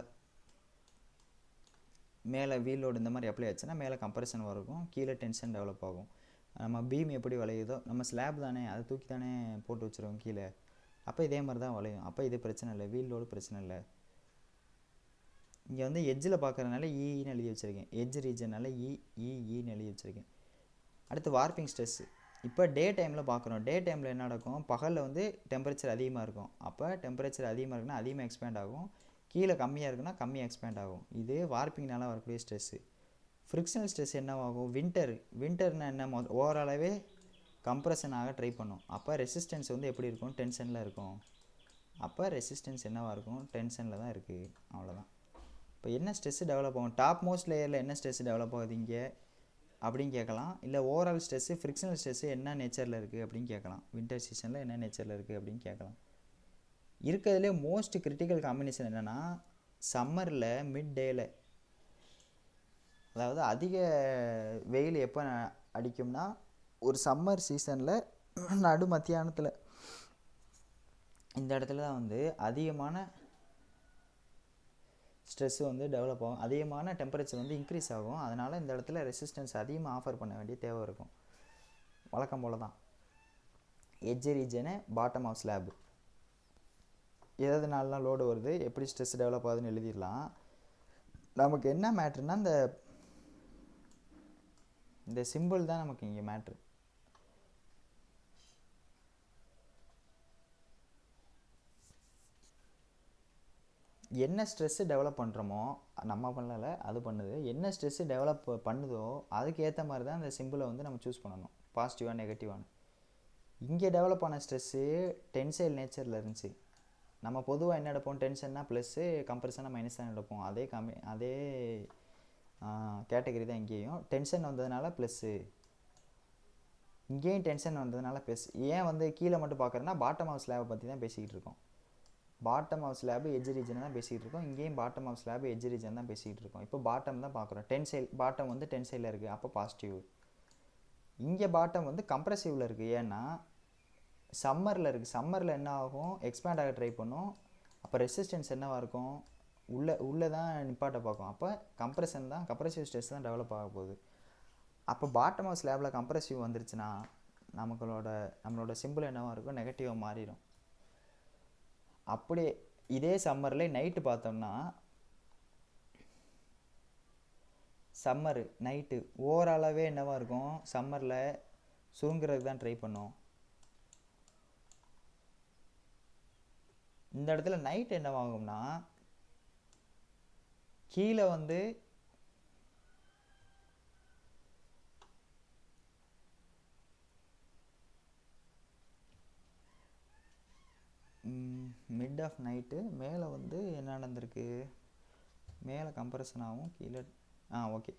மேலே வீல் லோடு இந்த மாதிரி அப்ளை ஆச்சுன்னா மேலே கம்ப்ரெஷன் வரும், கீழே டென்ஷன் டெவலப் ஆகும். நம்ம பீம் எப்படி வளையுதோ, நம்ம ஸ்லாப் தானே அதை தூக்கி தானே போட்டு வச்சுருவோம் கீழே, அப்போ இதே மாதிரி தான் வளையும். அப்போ இது பிரச்சனை இல்லை, வீல் லோடு பிரச்சனை இல்லை. இங்கே வந்து எட்ஜில் பார்க்குறதுனால ஈன்னு எழுதி வச்சுருக்கேன், எட்ஜ் ரீஜனால் ஈன்னு எழுதி வச்சுருக்கேன். அடுத்து வார்ப்பிங் ஸ்ட்ரெஸ்ஸு. இப்போ டே டைமில் பார்க்குறோம். டே டைமில் என்ன நடக்கும், பகலில் வந்து டெம்பரேச்சர் அதிகமாக இருக்கும். அப்போ டெம்பரேச்சர் அதிகமாக இருக்குன்னா அதிகமாக எக்ஸ்பேண்ட் ஆகும், கீழே கம்மியாக இருக்குன்னா கம்மியாக எக்ஸ்பேண்ட் ஆகும். இது வார்ப்பிங்னால வரக்கூடிய ஸ்ட்ரெஸ்ஸு. ஃப்ரிக்ஷனல் ஸ்ட்ரெஸ் என்னவாகும், வின்டர்னா என்ன, ஓவராலாகவே கம்ப்ரெஷன் ஆக ட்ரை பண்ணும். அப்போ ரெசிஸ்டன்ஸ் வந்து எப்படி இருக்கும், டென்ஷனில் இருக்கும். அப்போ ரெசிஸ்டன்ஸ் என்னவாக இருக்கும், டென்ஷனில் தான் இருக்குது. அவ்வளோதான். இப்போ என்ன ஸ்ட்ரெஸ்ஸு டெவலப் ஆகும், டாப் மோஸ்ட் லேயரில் என்ன ஸ்ட்ரெஸ் டெவலப் ஆகுது இங்கே அப்படின்னு கேட்கலாம். இல்லை ஓவரால் ஸ்ட்ரெஸ்ஸு, ஃப்ரிக்ஷனல் ஸ்ட்ரெஸ்ஸு என்ன நேச்சரில் இருக்குது அப்படின்னு கேட்கலாம். வின்டர் சீசனில் என்ன நேச்சரில் இருக்குது அப்படின்னு கேட்கலாம். இருக்கிறதுலே மோஸ்ட் கிரிட்டிக்கல் காம்பினேஷன் என்னென்னா சம்மரில் மிட் டேயில், அதாவது அதிக வெயில் எப்போ அடிக்கும்னா ஒரு சம்மர் சீசனில் நடு மத்தியானத்தில், இந்த இடத்துல தான் வந்து அதிகமான ஸ்ட்ரெஸ்ஸு வந்து டெவலப் ஆகும், அதிகமான டெம்பரேச்சர் வந்து இன்க்ரீஸ் ஆகும். அதனால் இந்த இடத்துல ரெசிஸ்டன்ஸ் அதிகமாக ஆஃபர் பண்ண வேண்டிய தேவை இருக்கும். வழக்கம் போல் தான் edge region, bottom of slab. எதுனாலாம் லோடு வருது, எப்படி ஸ்ட்ரெஸ் டெவலப் ஆகுதுன்னு எழுதிடலாம். நமக்கு என்ன மேட்ருன்னா இந்த சிம்பிள் தான் நமக்கு இங்கே மேட்ரு. என்ன ஸ்ட்ரெஸ்ஸு டெவலப் பண்ணுறோமோ நம்ம பண்ணலை, அது பண்ணுது. என்ன ஸ்ட்ரெஸ்ஸு டெவலப் பண்ணுதோ அதுக்கு ஏற்ற மாதிரி தான் இந்த சிம்பிளை வந்து நம்ம சூஸ் பண்ணணும், பாசிட்டிவாக நெகட்டிவானு. இங்கே டெவலப் ஆன ஸ்ட்ரெஸ்ஸு டென்சைல் நேச்சரில் இருந்துச்சு. நம்ம பொதுவாக என்ன எடுப்போம், டென்ஷன்னா ப்ளஸ்ஸு, கம்ப்ரெஷனாக மைனஸ் தான் எடுப்போம். அதே கேட்டகரி தான் இங்கேயும். டென்ஷன் வந்ததுனால ப்ளஸ்ஸு, இங்கேயும் டென்ஷன் வந்ததுனால ப்ளஸ். ஏன் வந்து கீழே மட்டும் பார்க்குறேன்னா பாட்டம் ஆஃப் ஸ்லாபை பற்றி தான் பேசிக்கிட்டு இருக்கோம். Bottom of slab edge region தான் பேசிக்கிட்டு இருக்கோம். இங்கேயும் bottom of slab edge region தான் பேசிக்கிட்டு இருக்கோம். இப்போ பாட்டம் தான் பார்க்குறோம். டென்சைல் பாட்டம் வந்து டென்சைலில் இருக்குது, அப்போ பாசிட்டிவ். இங்கே பாட்டம் வந்து கம்ப்ரெசிவில் இருக்குது. ஏன்னா சம்மரில் இருக்குது. சம்மரில் என்ன ஆகும், எக்ஸ்பேண்ட் ஆக ட்ரை பண்ணும். அப்போ ரெசிஸ்டன்ஸ் என்னவாக இருக்கும், உள்ளே தான் நிப்பாட்ட பார்க்கும். அப்போ கம்ப்ரெஷன் தான், கம்ப்ரெசிவ் ஸ்ட்ரெஸ் தான் டெவலப் ஆக போகுது. அப்போ பாட்டம் ஆஃப் ஸ்லாபில் கம்ப்ரெசிவ் வந்துருச்சுன்னா நம்மளோட சிம்பிள் என்னவாக இருக்கும், நெகட்டிவாக மாறிடும். அப்படியே இதே சம்மரில் நைட்டு பார்த்தோம்னா சம்மரு நைட்டு ஓவராலாகவே என்னவா இருக்கும், சம்மரில் சுருங்குறதுக்கு தான் ட்ரை பண்ணும். இந்த இடத்துல நைட் என்னவாகும்னா கீழே வந்து மிட் ஆஃப் நைட்டு மேலே வந்து என்ன நடந்திருக்கு, மேலே கம்ப்ரஷன் ஆகும் கீழே. ஓகே.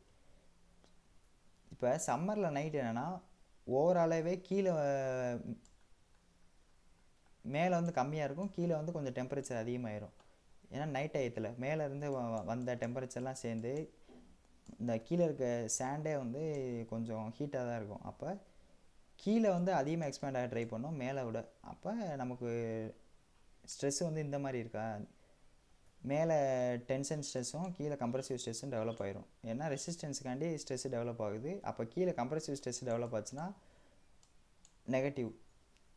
இப்போ சம்மரில் நைட் என்னென்னா ஓவராலாகவே கீழே மேலே வந்து கம்மியாக இருக்கும், கீழே வந்து கொஞ்சம் டெம்பரேச்சர் அதிகமாகிடும். ஏன்னா நைட் டயத்தில் மேலேருந்து வந்த டெம்பரேச்சர்லாம் சேர்ந்து இந்த கீழே இருக்க சேண்டே வந்து கொஞ்சம் ஹீட்டாக தான் இருக்கும். அப்போ கீழே வந்து அதிகமாக எக்ஸ்பேண்ட் ஆக ட்ரை பண்ணோம் மேலே விட. அப்போ நமக்கு ஸ்ட்ரெஸ்ஸு வந்து இந்த மாதிரி இருக்கா, மேலே டென்ஷன் ஸ்ட்ரெஸ்ஸும் கீழே கம்ப்ரசிவ் ஸ்ட்ரெஸ்ஸும் டெவலப் ஆகிரும். ஏன்னா ரெசிஸ்டன்ஸுக்காண்டி ஸ்ட்ரெஸ்ஸு டெவலப் ஆகுது. அப்போ கீழே கம்ப்ரசிவ் ஸ்ட்ரெஸ் டெவலப் ஆச்சுன்னா நெகட்டிவ்.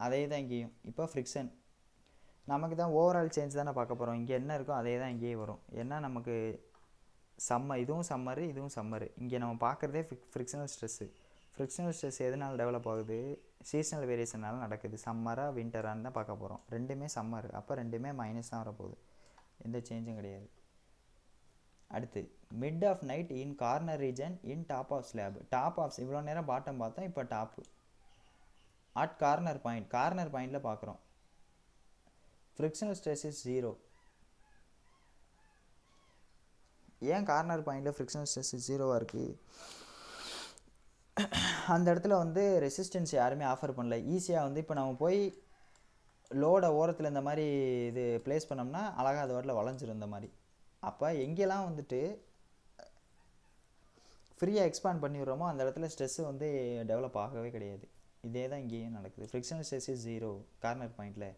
அதே தான் இங்கேயும். இப்போ ஃப்ரிக்ஷன் நமக்கு தான் ஓவரால் சேஞ்ச் தானே பார்க்க போகிறோம். இங்கே என்ன இருக்கோ அதே தான் இங்கேயே வரும். ஏன்னா நமக்கு இதுவும் சம்மரு இதுவும் சம்மரு. இங்கே நம்ம பார்க்குறதே ஃப்ரிக்ஷனல் ஸ்ட்ரெஸ்ஸு. ஃப்ரிக்ஷனல் ஸ்ட்ரெஸ் எதனால் டெவலப் ஆகுது, சீசனல் வேரியேஷனால் நடக்குது. சம்மராக வின்டரான்னு தான் பார்க்க போகிறோம். ரெண்டுமே சம்மர். அப்போ ரெண்டுமே மைனஸ் தான் வரப்போகுது, எந்த சேஞ்சும் கிடையாது. அடுத்து mid of night in corner region in top of slab. Top of இவ்வளோ நேரம் பாட்டம் பார்த்தோம், இப்போ டாப்பு. அட் கார்னர் பாயிண்டில் பார்க்குறோம். Frictional stress is 0. ஏன் கார்னர் பாயிண்டில் ஃப்ரிக்ஷனல் ஸ்ட்ரெஸ் 0வாக இருக்குது, அந்த இடத்துல வந்து ரெசிஸ்டன்ஸ் யாருமே ஆஃபர் பண்ணல. ஈஸியாக வந்து இப்போ நம்ம போய் லோடை ஓரத்தில் இந்த மாதிரி இது ப்ளேஸ் பண்ணோம்னா அழகாக அது வாட்டில் வளைஞ்சிரும் இந்த மாதிரி. அப்போ எங்கெல்லாம் வந்துட்டு ஃப்ரீயாக எக்ஸ்பேண்ட் பண்ணிடுறோமோ அந்த இடத்துல ஸ்ட்ரெஸ்ஸு வந்து டெவலப் ஆகவே கிடையாது. இதே தான் இங்கேயும் நடக்குது. ஃப்ரிக்ஷனல் ஸ்ட்ரெஸ் இஸ் 0 கார்னர் பாயிண்டில்.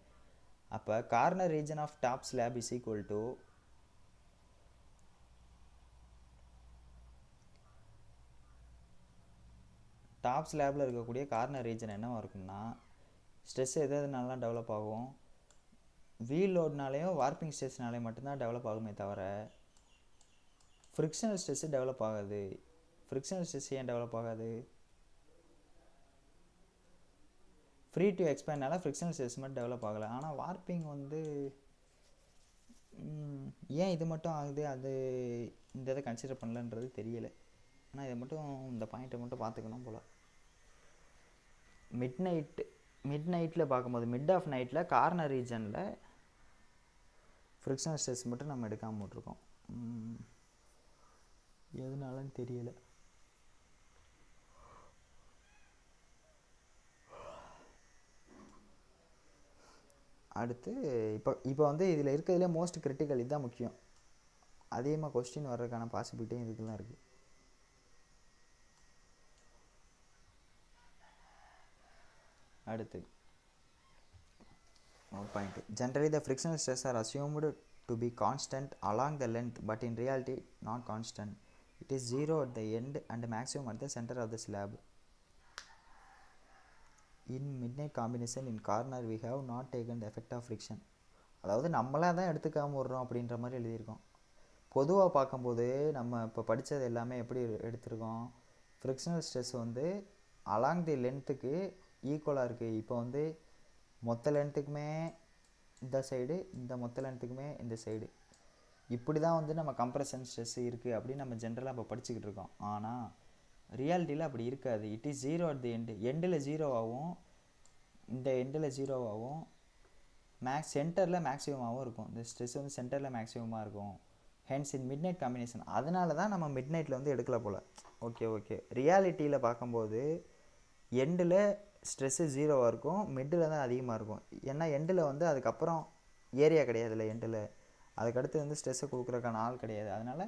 அப்போ corner region of top slab is equal to top ஸ்லாபில் இருக்கக்கூடிய கார்னர் ரீஜன் என்னவாக இருக்கும்னா, ஸ்ட்ரெஸ் எதுனாலாம் டெவலப் ஆகும், வீல் லோட்னாலேயும் வார்ப்பிங் ஸ்ட்ரெஸ்னாலேயும் மட்டும்தான் டெவலப் ஆகுமே தவிர ஃப்ரிக்ஷனல் ஸ்ட்ரெஸ்ஸு டெவலப் ஆகாது. ஃப்ரிக்ஷனல் ஸ்ட்ரெஸ் ஏன் டெவலப் ஆகாது, ஃப்ரீ டு எக்ஸ்பேண்ட்னால ஃப்ரிக்ஷனல் ஸ்ட்ரெஸ் மட்டும் டெவலப் ஆகலை. ஆனால் வார்ப்பிங் வந்து ஏன் இது மட்டும் ஆகுது, அது இந்த இதை கன்சிடர் பண்ணலன்றது தெரியலை. ஆனால் இதை மட்டும் இந்த பாயிண்ட்டை மட்டும் பார்த்துக்கணும் போல். மிட் நைட்டில் பார்க்கும்போது மிட் ஆஃப் நைட்டில் கார்னர் ரீஜனில் ஃப்ரிக்ஷனல் ஸ்ட்ரெஸ் மட்டும் நம்ம எடுக்காமல் விட்ருக்கோம். எதுனாலன்னு தெரியலை. அடுத்து இப்போ வந்து இதில் இருக்கிறதுலே மோஸ்ட் கிரிட்டிக்கல், இதுதான் முக்கியம். அதிகமாக கொஸ்டின் வர்றதுக்கான பாசிபிலிட்டியும் இதுக்கெல்லாம் இருக்குது. அடுத்து point. Generally the frictional stress are assumed to be constant along the length, but in reality not constant. It is 0 at the end and maximum at the center of the slab. In midnight combination in corner we have not taken the effect of friction. அதாவது நம்மளாக தான் எடுத்துக்காமல் விட்றோம் அப்படின்ற மாதிரி எழுதியிருக்கோம். பொதுவாக பார்க்கும்போது நம்ம இப்போ படித்தது எல்லாமே எப்படி எடுத்திருக்கோம், ஃப்ரிக்ஷனல் ஸ்ட்ரெஸ் வந்து அலாங் தி லென்த்துக்கு ஈக்குவலாக இருக்குது. இப்போ வந்து மொத்த லென்த்துக்குமே இந்த சைடு, இந்த மொத்த லென்த்துக்குமே இந்த சைடு, இப்படி தான் வந்து நம்ம கம்ப்ரெஷன் ஸ்ட்ரெஸ் இருக்குது அப்படின்னு நம்ம ஜென்ரலாக இப்போ படிச்சுக்கிட்டு இருக்கோம். ஆனால் ரியாலிட்டியில் அப்படி இருக்காது. It is 0 at the end. எண்டில் 0வாகவும் இந்த எண்டில் 0வாகவும் சென்டரில் மேக்ஸிமமாகவும் இருக்கும். இந்த ஸ்ட்ரெஸ் வந்து சென்டரில் மேக்ஸிமமாக இருக்கும். Hence in mid night combination. அதனால தான் நம்ம மிட் நைட்டில் வந்து எடுக்கல போல். ஓகே. ரியாலிட்டியில் பார்க்கும்போது எண்டில் ஸ்ட்ரெஸ்ஸு 0வாக இருக்கும், மிட்டில் தான் அதிகமாக இருக்கும். ஏன்னா எண்டில் வந்து அதுக்கப்புறம் ஏரியா கிடையாதுல்ல, எண்டில் அதுக்கடுத்து வந்து ஸ்ட்ரெஸ்ஸை கொடுக்குறக்கான ஆள் கிடையாது. அதனால்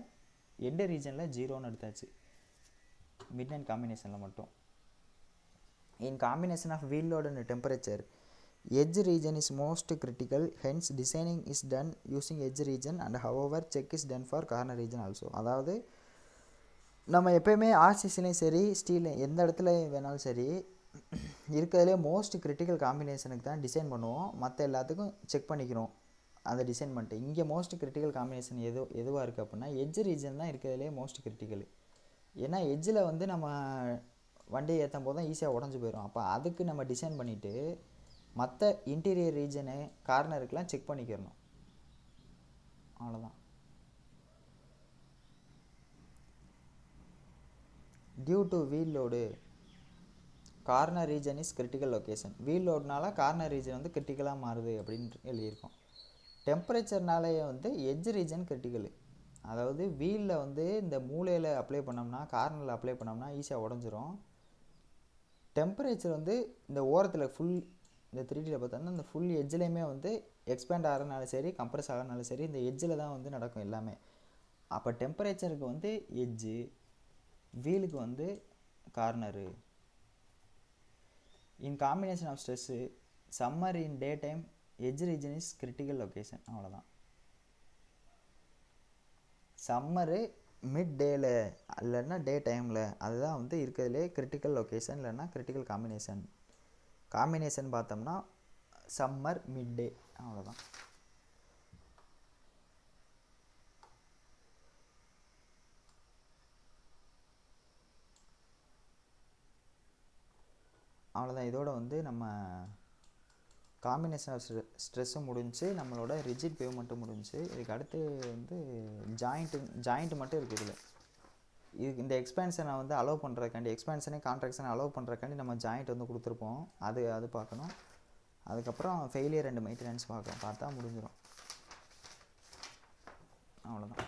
எண்டு ரீஜனில் 0ன்னு எடுத்தாச்சு மிட் நைட் காம்பினேஷனில் மட்டும். In combination of wheel load and temperature edge region is most critical, hence designing is done using edge region and however check is done for corner region also. அதாவது நம்ம எப்போயுமே ஆர்சிசிலையும் சரி ஸ்டீல் எந்த இடத்துல வேணாலும் சரி இருக்கிறதுலே மோஸ்ட் கிரிட்டிக்கல் காம்பினேஷனுக்கு தான் டிசைன் பண்ணுவோம். மற்ற எல்லாத்துக்கும் செக் பண்ணிக்கிறோம். அதை டிசைன் பண்ணிட்டு இங்கே மோஸ்ட் கிரிட்டிக்கல் காம்பினேஷன் எதுவாக இருக்குது அப்படின்னா எட்ஜ் ரீஜன் தான் இருக்கிறதுலே மோஸ்ட் கிரிட்டிக்கல். ஏன்னா எட்ஜில் வந்து நம்ம வண்டியை ஏற்றும் போது தான் ஈஸியாக உடஞ்சி போயிடும். அப்போ அதுக்கு நம்ம டிசைன் பண்ணிவிட்டு மற்ற இன்டீரியர் ரீஜனு கார்னருக்கெலாம் செக் பண்ணிக்கிறணும். அவ்வளோதான். Due to wheel load corner region is critical location. Wheel லோடுனால கார்னர் ரீஜன் வந்து கிரிட்டிக்கலாக மாறுது அப்படின்னு எழுதியிருக்கோம். டெம்பரேச்சர்னாலேயே வந்து எட்ஜ் ரீஜன் கிரிட்டிக்கல். அதாவது வீலில் வந்து இந்த மூலையில் அப்ளை பண்ணோம்னா கார்னரில் அப்ளை பண்ணோம்னா ஈஸியாக உடஞ்சிரும். டெம்பரேச்சர் வந்து இந்த ஓரத்தில் ஃபுல் இந்த 3Dயில் பார்த்தோம்னா இந்த ஃபுல் எட்ஜ்லேயுமே வந்து எக்ஸ்பேண்ட் ஆகிறனாலும் சரி கம்ப்ரெஸ் ஆகிறனாலும் சரி இந்த எட்ஜில் தான் வந்து நடக்கும் எல்லாமே. அப்போ டெம்பரேச்சருக்கு வந்து எட்ஜு, வீலுக்கு வந்து corner. In combination of stress summer in day time edge region is critical location. அவ்வளோதான். சம்மரு மிட் டேயில் இல்லைன்னா டே டைமில் அதுதான் வந்து இருக்கிறதுலே கிரிட்டிக்கல் லொக்கேஷன் இல்லைன்னா கிரிட்டிக்கல் காம்பினேஷன் பார்த்தோம்னா சம்மர் மிட் டே. அவ்வளோதான். அவ்வளோதான். இதோட வந்து நம்ம காம்பினேஷன் ஆஃப் ஸ்ட்ரெஸ்ஸும் முடிஞ்சு, நம்மளோட ரிஜிட் பேவ்மெண்ட்டும் முடிஞ்சு. இதுக்கு அடுத்து வந்து ஜாயிண்ட் மட்டும் இருக்குது இதில். இதுக்கு இந்த எக்ஸ்பேன்ஷனை வந்து அலோவ் பண்ணுறதுக்காண்டி எக்ஸ்பேன்ஷனே கான்ட்ராக்ஷனை அலோவ் பண்ணுறதுக்காண்டி நம்ம ஜாயிண்ட் வந்து கொடுத்துருப்போம். அது பார்க்கணும். அதுக்கப்புறம் ஃபெயிலியர் அண்ட் மெயின்டெனன்ஸ் பார்த்தா முடிஞ்சிடும். அவ்வளோதான்.